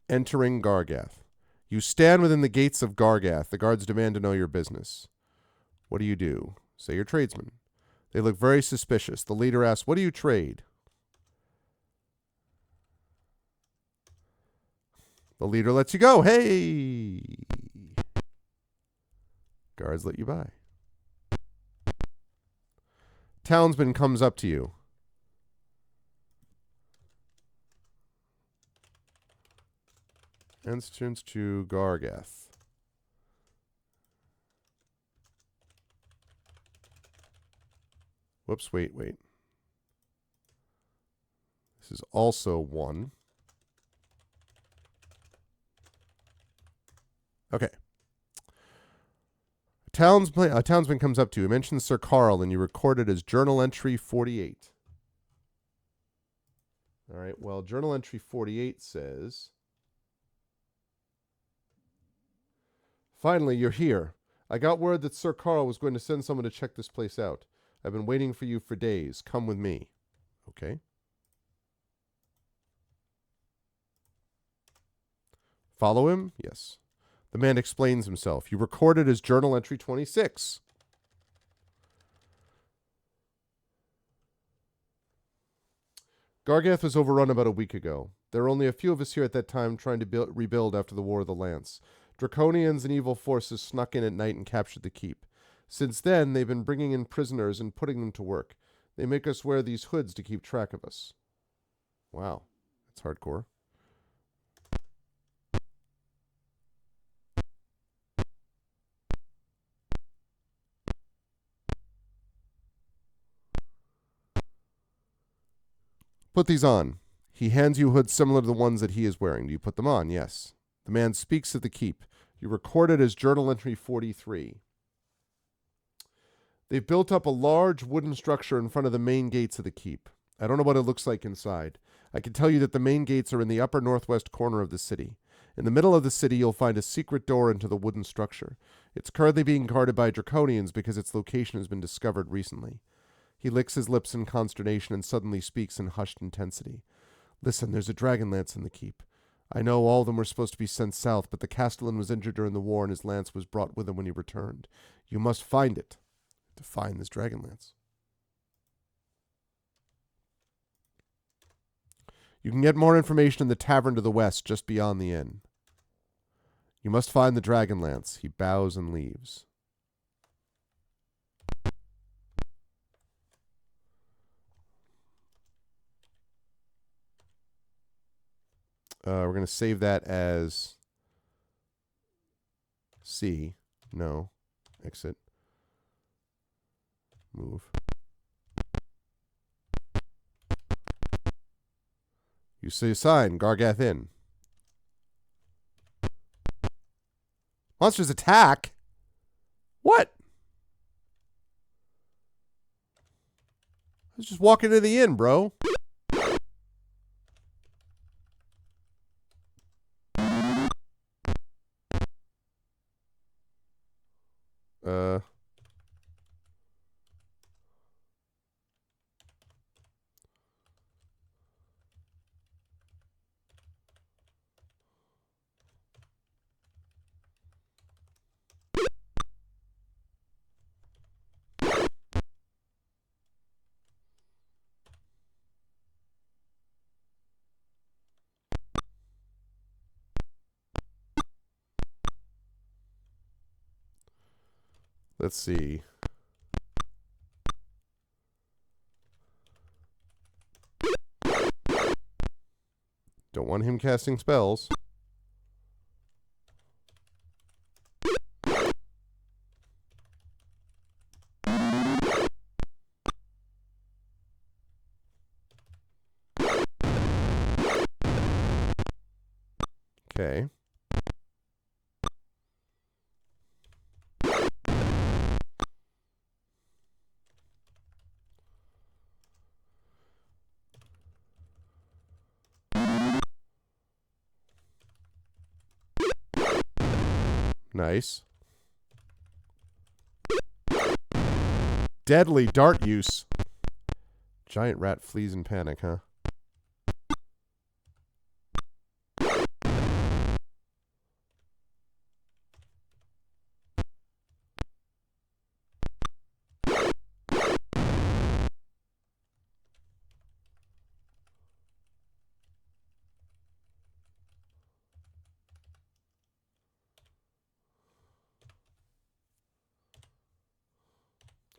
Entering Gargath. You stand within the gates of Gargath. The guards demand to know your business. What do? Say you're tradesmen. They look very suspicious. The leader asks, what do you trade? The leader lets you go. Hey! Guards let you by. Townsman comes up to you. Entrance to Gargath. Whoops, wait. This is also 1. Okay. A townsman comes up to you, mentions Sir Carl, and you record it as journal entry 48. All right. Well, journal entry 48 says, "Finally, you're here. I got word that Sir Carl was going to send someone to check this place out. I've been waiting for you for days. Come with me." Okay. Follow him? Yes. The man explains himself. You record it as journal entry 26. Gargath was overrun about a week ago. There were only a few of us here at that time trying to rebuild after the War of the Lance. Draconians and evil forces snuck in at night and captured the keep. Since then, they've been bringing in prisoners and putting them to work. They make us wear these hoods to keep track of us. Wow, that's hardcore. Put these on. He hands you hoods similar to the ones that he is wearing. Do you put them on? Yes. The man speaks at the keep. You record it as journal entry 43. They've built up a large wooden structure in front of the main gates of the keep. I don't know what it looks like inside. I can tell you that the main gates are in the upper northwest corner of the city. In the middle of the city, you'll find a secret door into the wooden structure. It's currently being guarded by Draconians because its location has been discovered recently. He licks his lips in consternation and suddenly speaks in hushed intensity. Listen, there's a Dragonlance in the keep. I know all of them were supposed to be sent south, but the Castellan was injured during the war and his lance was brought with him when he returned. You must find it. To find this Dragonlance. You can get more information in the tavern to the west, just beyond the inn. You must find the Dragonlance. He bows and leaves. We're going to save that as C. No. Exit. Move. You see a sign, Gargath Inn. Monsters attack? What? I was just walking to the inn, bro. Let's see. Don't want him casting spells. Okay. Nice. Deadly dart use. Giant rat flees in panic, huh?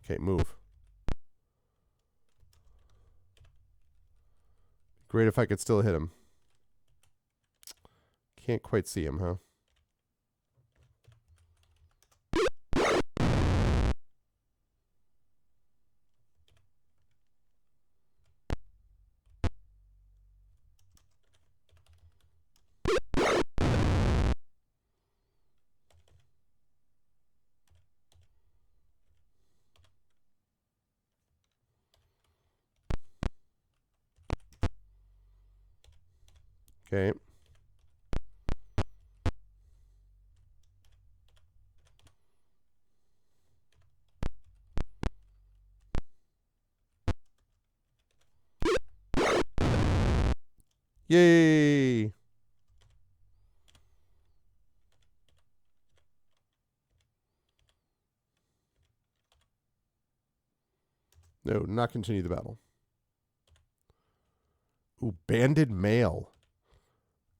Okay, move. Great if I could still hit him. Can't quite see him, huh? Okay. Yay! No, not continue the battle. Ooh, banded mail.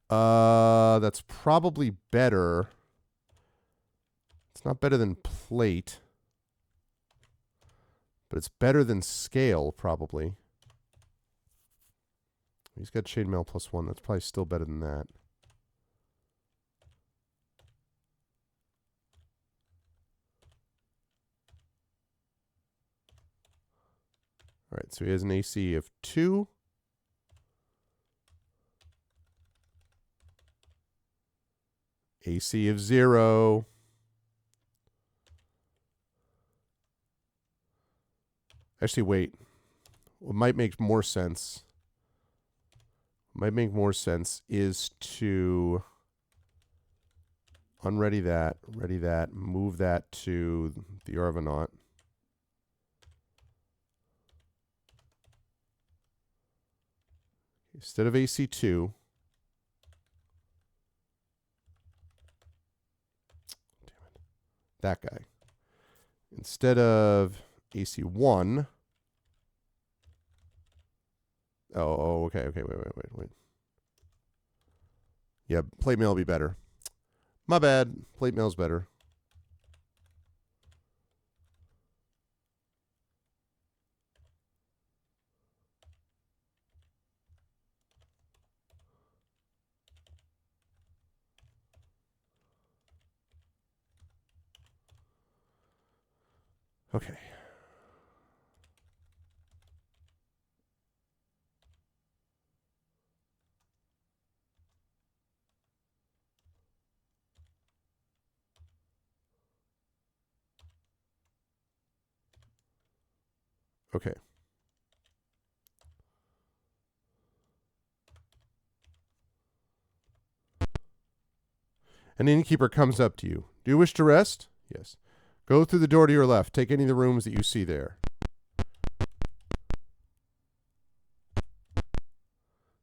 That's probably better. It's not better than plate, but it's better than scale, probably. He's got chainmail +1. That's probably still better than that. All right, so he has an AC of 2. AC of 0. Actually, wait. What might make more sense is to unready that, ready that, move that to the Arvanaut. Instead of AC 2. Damn it. That guy. Instead of AC 1. Oh, okay, wait. Yeah, plate mail will be better. My bad. Plate mail's better. Okay. Okay. An innkeeper comes up to you. Do you wish to rest? Yes. Go through the door to your left. Take any of the rooms that you see there.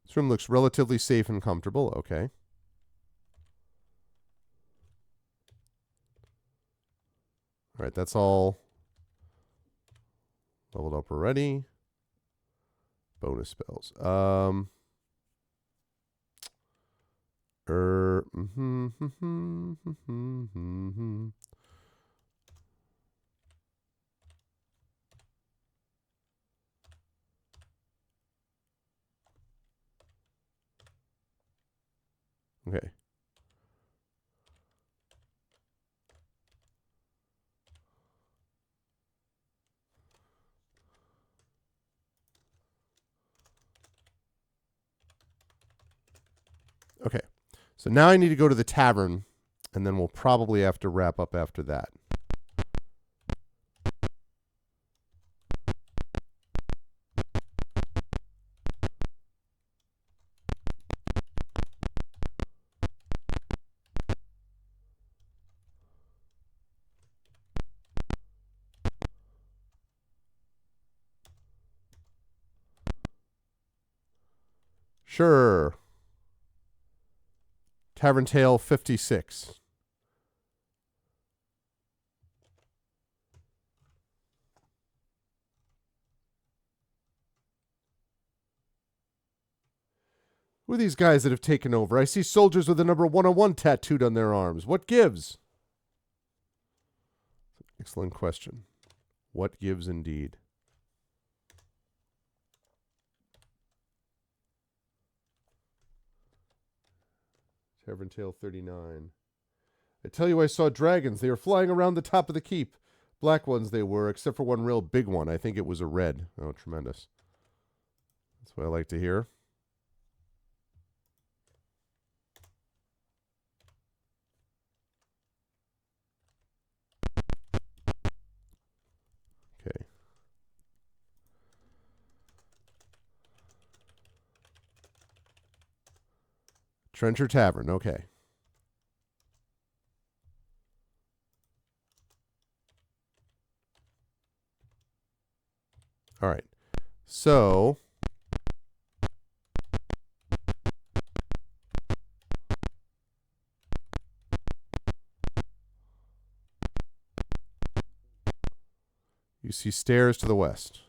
This room looks relatively safe and comfortable. Okay. All right, that's all leveled up already. Bonus spells. Okay. Okay. So now I need to go to the tavern, and then we'll probably have to wrap up after that. Sure. Tavern Tale 56. Who are these guys that have taken over? I see soldiers with the number 101 tattooed on their arms. What gives? Excellent question. What gives indeed? Tavern Tale 39. I tell you, I saw dragons. They were flying around the top of the keep. Black ones they were, except for one real big one. I think it was a red. Oh, tremendous. That's what I like to hear. Okay. Trencher Tavern. Okay. All right. So you see stairs to the west.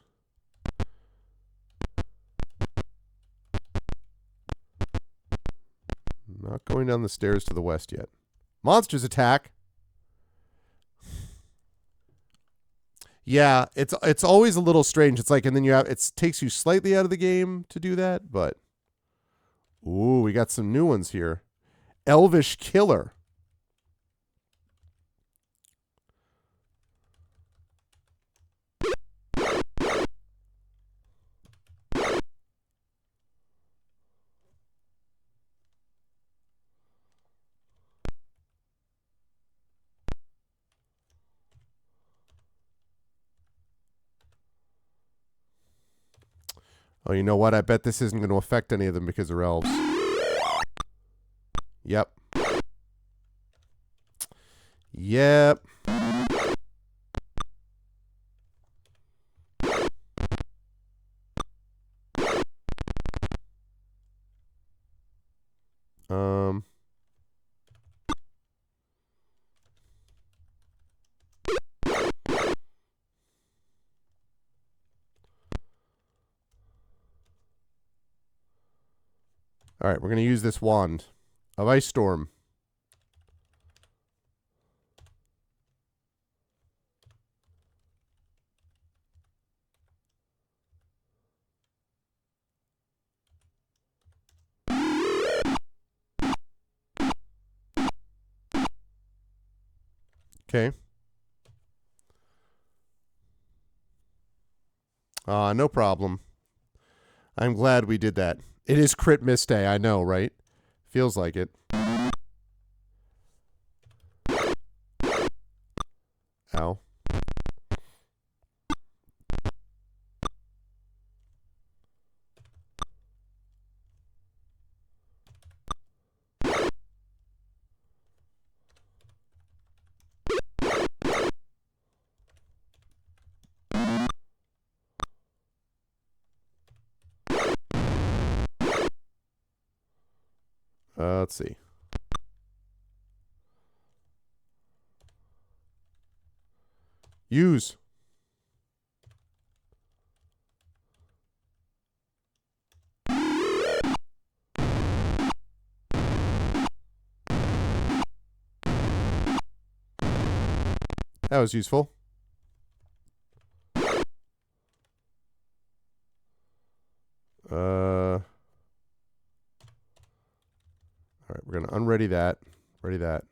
Not going down the stairs to the west yet. Monsters attack. Yeah, it's always a little strange. It's like, and then you have, it takes you slightly out of the game to do that, but ooh, we got some new ones here. Elvish Killer. Oh, you know what? I bet this isn't going to affect any of them because they're elves. Yep. Yep. All right, we're going to use this wand of Ice Storm. Okay. No problem. I'm glad we did that. It is crit miss day, I know, right? Feels like it. Ow. Let's see. Use. That was useful. All right, we're going to unready that. Ready that.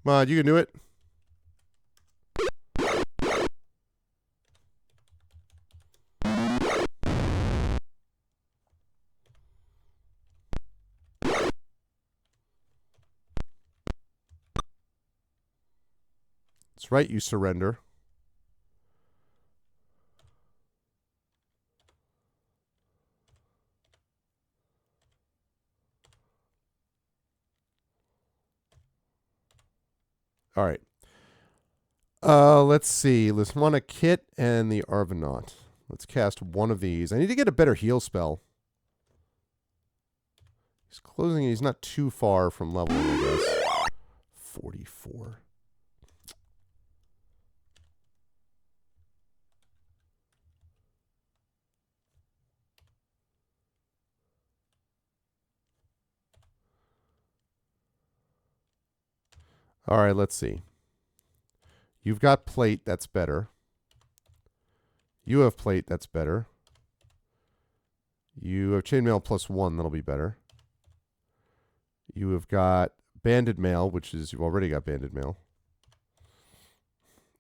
Come on, you can do it. That's right, you surrender. All right. Let's see. Let's want a Kit and the Arvanaut. Let's cast one of these. I need to get a better heal spell. He's closing. He's not too far from leveling, I guess. 44. All right, let's see. You've got plate, that's better. You have plate, that's better. You have chainmail +1, that'll be better. You have got banded mail, which is, you've already got banded mail.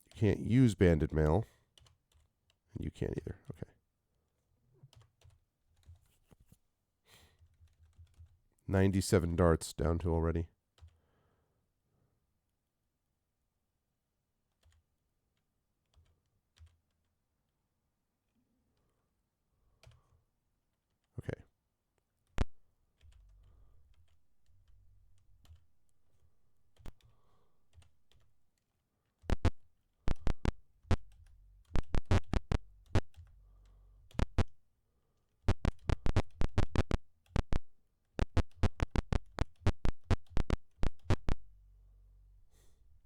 You can't use banded mail. You can't either, okay. 97 darts down to already. Okay.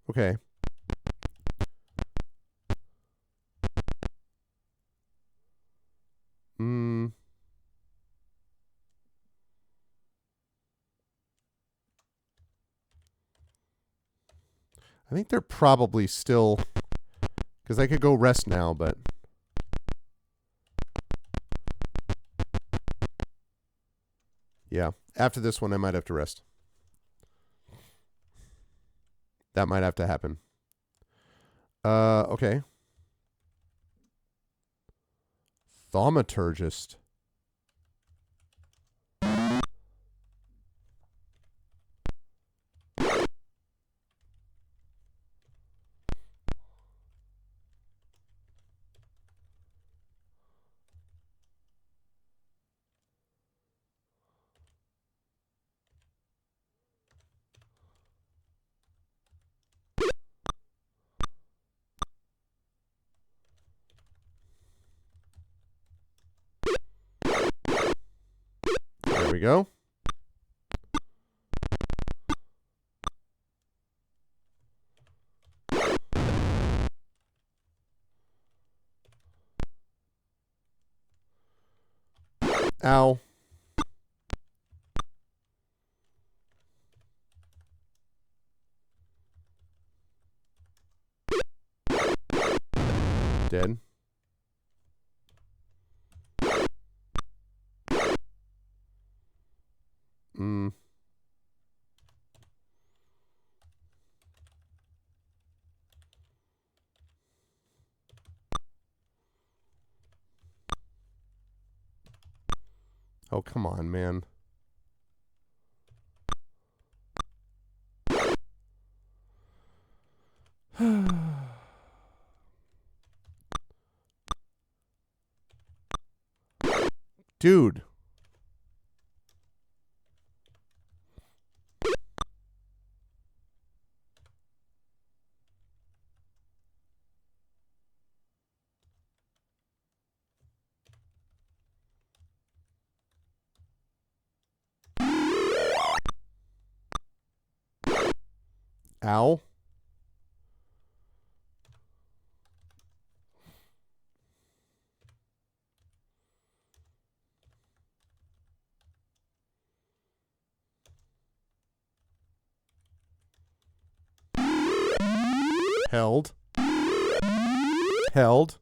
Okay. I think they're probably still, because I could go rest now, but yeah, after this one I might have to rest. That might have to happen. Okay. Thaumaturgist. There we go. Ow. Dead. Oh, come on, man. Dude. Ow. Held. Held.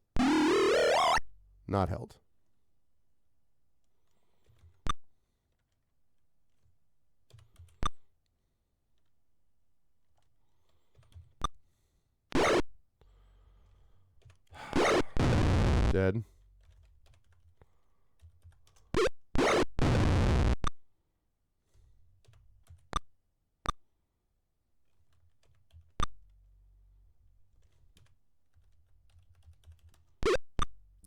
Not held. Dead.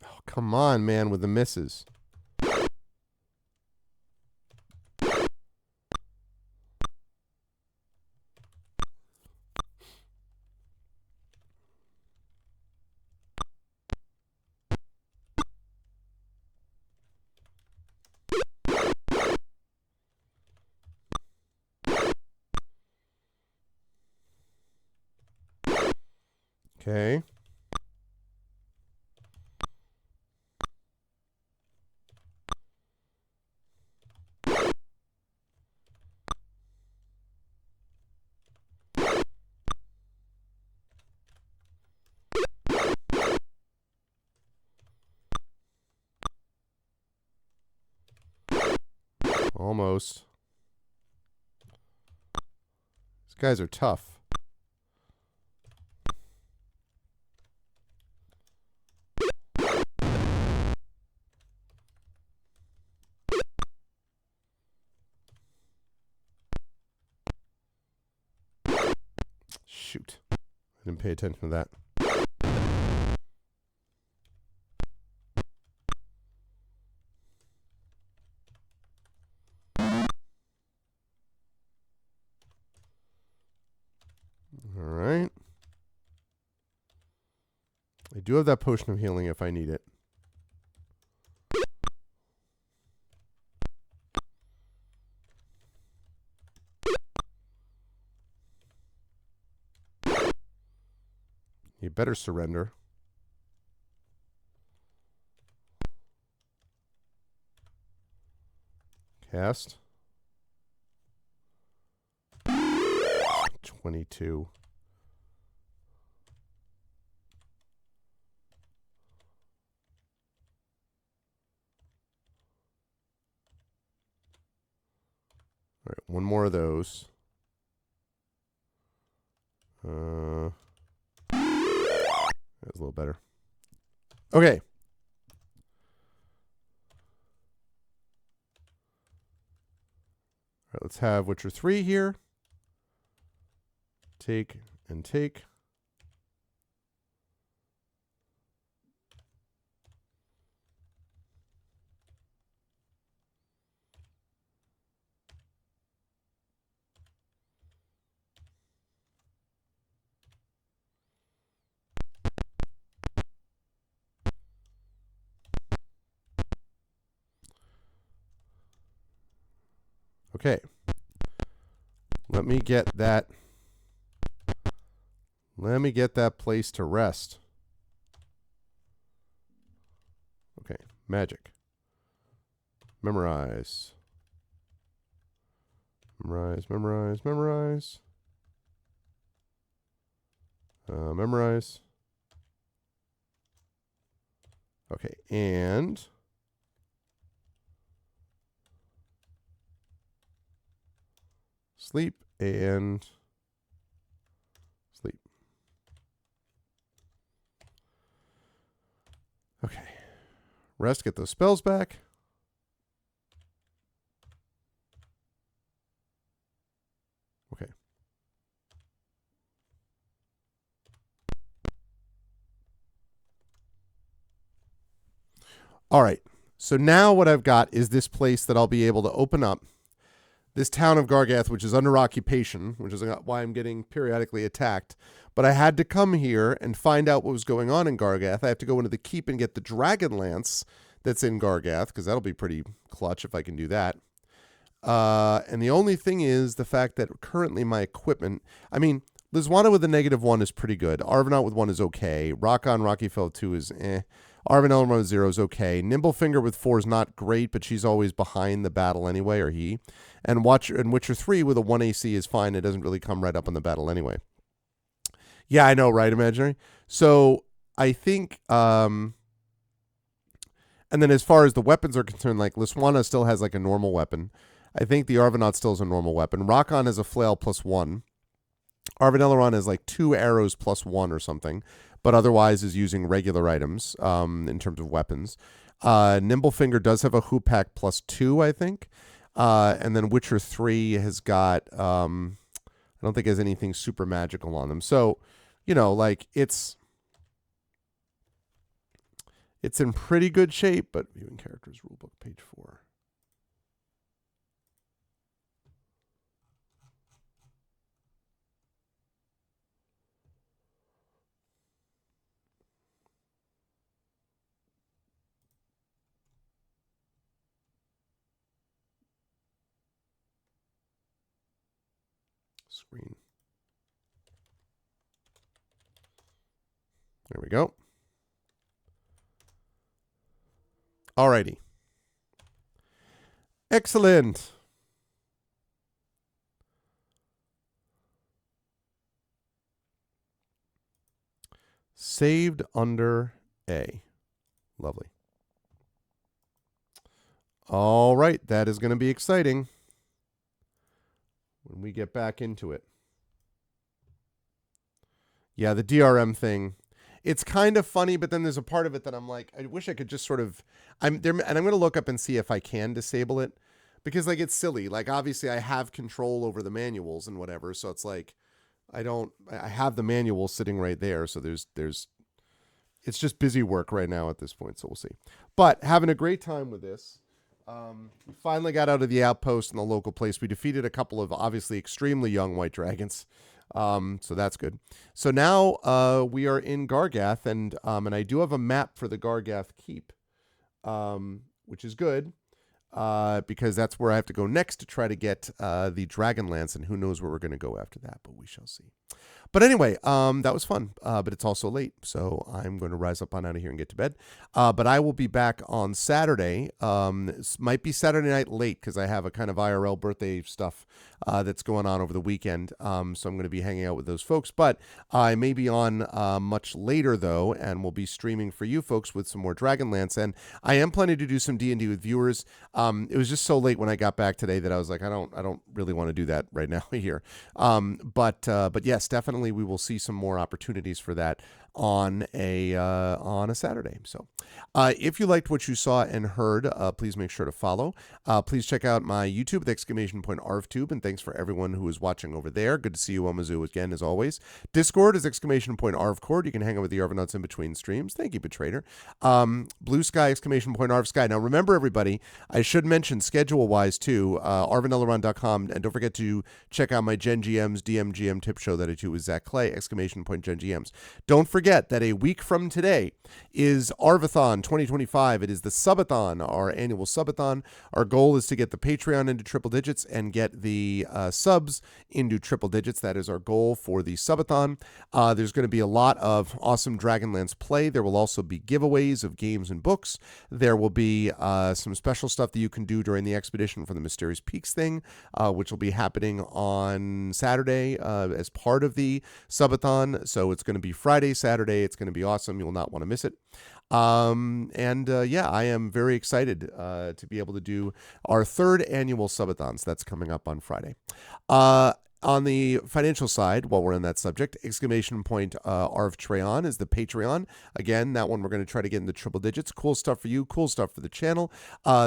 Oh, come on, man, with the misses. Okay. Almost. These guys are tough. shoot. I didn't pay attention to that. All right. I do have that potion of healing if I need it. You better surrender. Cast. 22. All right, one more of those. That was a little better. Okay. All right, let's have Witcher 3 here. Take and take. Okay. Let me get that place to rest. Okay, magic. Memorize. Memorize. Memorize. Okay, and sleep and sleep. Okay. Rest, get those spells back. Okay. All right. So now what I've got is this place that I'll be able to open up. This town of Gargath, which is under occupation, which is why I'm getting periodically attacked. But I had to come here and find out what was going on in Gargath. I have to go into the keep and get the Dragonlance that's in Gargath, because that'll be pretty clutch if I can do that. And the only thing is the fact that currently my equipment... I mean, Lizwana with a -1 is pretty good. Arvanaut with 1 is okay. Rocky Fell 2 is eh. Arvanaut with 0 is okay. Nimblefinger with 4 is not great, but she's always behind the battle anyway, or he. And Witcher 3 with a 1 AC is fine. It doesn't really come right up on the battle anyway. Yeah, I know, right, Imaginary? So I think... and then as far as the weapons are concerned, like Lyswana still has like a normal weapon. I think the Arvanaut still is a normal weapon. Rockon has a flail +1. Arvanelleron has like 2 arrows +1 or something, but otherwise is using regular items in terms of weapons. Nimblefinger does have a Hoopak +2, I think. And then Witcher 3 has got, I don't think it has anything super magical on them. So, you know, like it's in pretty good shape, but viewing characters rulebook, page 4. Screen. There we go. Alrighty. Excellent. Saved under A. Lovely. All right, that is going to be exciting when we get back into it. Yeah, the DRM thing. It's kind of funny, but then there's a part of it that I'm like, I wish I could just sort of, I'm there, and I'm going to look up and see if I can disable it, because like it's silly. Like obviously I have control over the manuals and whatever, so it's like, I have the manual sitting right there, so there's it's just busy work right now at this point, so we'll see. But having a great time with this. We finally got out of the outpost in the local place. We defeated a couple of obviously extremely young white dragons. So that's good. So now we are in Gargath, and I do have a map for the Gargath Keep, which is good. Because that's where I have to go next to try to get the Dragonlance, and who knows where we're going to go after that, but we shall see. But anyway, that was fun, but it's also late, so I'm going to rise up on out of here and get to bed. But I will be back on Saturday. This might be Saturday night late because I have a kind of IRL birthday stuff that's going on over the weekend, so I'm going to be hanging out with those folks. But I may be on much later, though, and we'll be streaming for you folks with some more Dragonlance, and I am planning to do some D&D with viewers. It was just so late when I got back today that I was like, I don't really want to do that right now here. But yes, definitely we will see some more opportunities for that on a Saturday. So if you liked what you saw and heard, please make sure to follow. Please check out my YouTube with !ArvTube, and thanks for everyone who is watching over there. Good to see you, Omazoo, again, as always. Discord is !ArvCord. You can hang out with the Arvanauts in between streams. Thank you, Betrader. Blue Sky, !ArvSky. Now, remember, everybody, I should mention schedule-wise, too, arvaneleron.com, and don't forget to check out my Gen GM's DMGM tip show that I do with Zach Clay, Gen GMs. Don't forget that a week from today is Arvathon 2025. It is the Subathon, our annual Subathon. Our goal is to get the Patreon into triple digits and get the subs into triple digits. That is our goal for the Subathon. There's going to be a lot of awesome Dragonlance play. There will also be giveaways of games and books. There will be some special stuff that you can do during the expedition for the Mysterious Peaks thing, which will be happening on Saturday as part of the Subathon. So it's going to be Friday, Saturday. It's going to be awesome. You will not want to miss it. Yeah, I am very excited to be able to do our third annual Subathon. So that's coming up on Friday. On the financial side, while we're on that subject, !Arv is the Patreon. Again, that one we're going to try to get into triple digits. Cool stuff for you, cool stuff for the channel.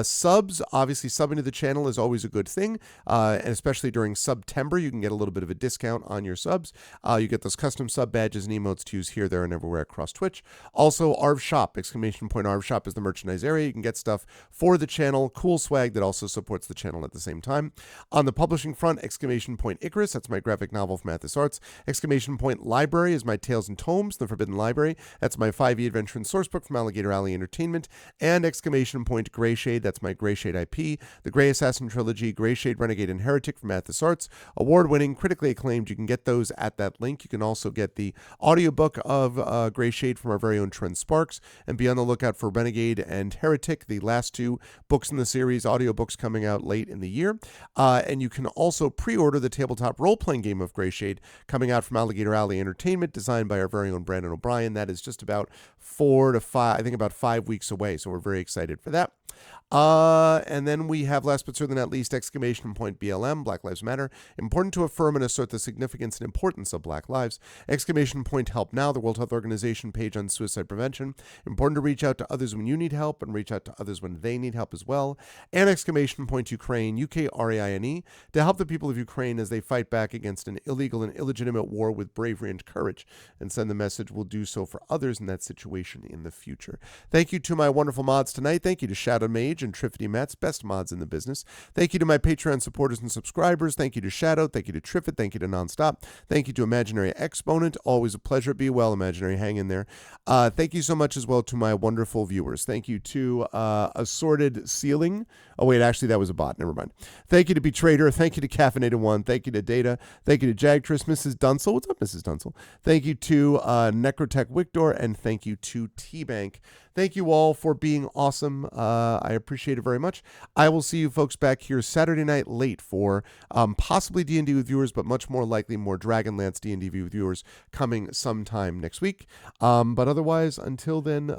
Subs, obviously subbing to the channel is always a good thing, and especially during September, you can get a little bit of a discount on your subs. You get those custom sub badges and emotes to use here, there, and everywhere across Twitch. Also, Arv Shop, !Arv Shop is the merchandise area. You can get stuff for the channel, cool swag that also supports the channel at the same time. On the publishing front, Icarus. That's my graphic novel from Athos Arts. Library is my Tales and Tomes, The Forbidden Library. That's my 5e adventure and sourcebook from Alligator Alley Entertainment. And Greyshade. That's my Greyshade IP. The Grey Assassin Trilogy, Greyshade, Renegade, and Heretic from Athos Arts. Award-winning, critically acclaimed. You can get those at that link. You can also get the audiobook of Greyshade from our very own Trent Sparks. And be on the lookout for Renegade and Heretic, the last two books in the series, audiobooks coming out late in the year. And you can also pre-order the tabletop role-playing game of Greyshade coming out from Alligator Alley Entertainment, designed by our very own Brandon O'Brien. That is just about 4 to 5, I think about 5 weeks away, so we're very excited for that. And then we have, last but certainly not least, BLM, Black Lives Matter. Important to affirm and assert the significance and importance of Black lives. Help Now, the World Health Organization page on suicide prevention. Important to reach out to others when you need help and reach out to others when they need help as well. And Ukraine, UKRAINE, to help the people of Ukraine as they fight back against an illegal and illegitimate war with bravery and courage, and send the message we'll do so for others in that situation in the future. Thank you to my wonderful mods tonight. Thank you to Shadow Mage and Triffity Mats, best mods in the business. Thank you to my Patreon supporters and subscribers. Thank you to Shadow. Thank you to Triffit. Thank you to Nonstop. Thank you to Imaginary Exponent. Always a pleasure. Be well, Imaginary. Hang in there. Thank you so much as well to my wonderful viewers. Thank you to Assorted Ceiling. Oh, wait, actually, that was a bot. Never mind. Thank you to Betrader. Thank you to Caffeinated One. Thank you to Data. Thank you to Jagtress, Mrs. Dunsel. What's up, Mrs. Dunsel? Thank you to Necrotech Wictor, and thank you to T-Bank. Thank you all for being awesome. I appreciate it very much. I will see you folks back here Saturday night late for possibly D&D with viewers, but much more likely more Dragonlance D&D with viewers coming sometime next week. But otherwise, until then,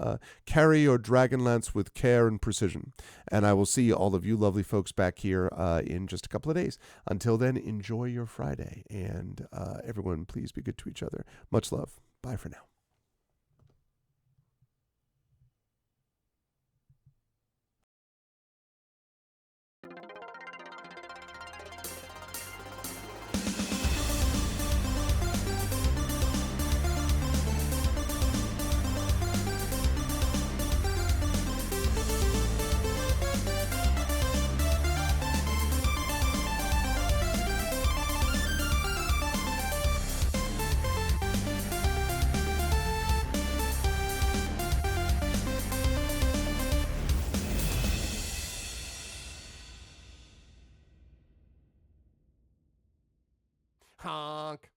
carry your Dragonlance with care and precision. And I will see all of you lovely folks back here in just a couple of days. Until then, enjoy your Friday. And everyone, please be good to each other. Much love. Bye for now. Honk.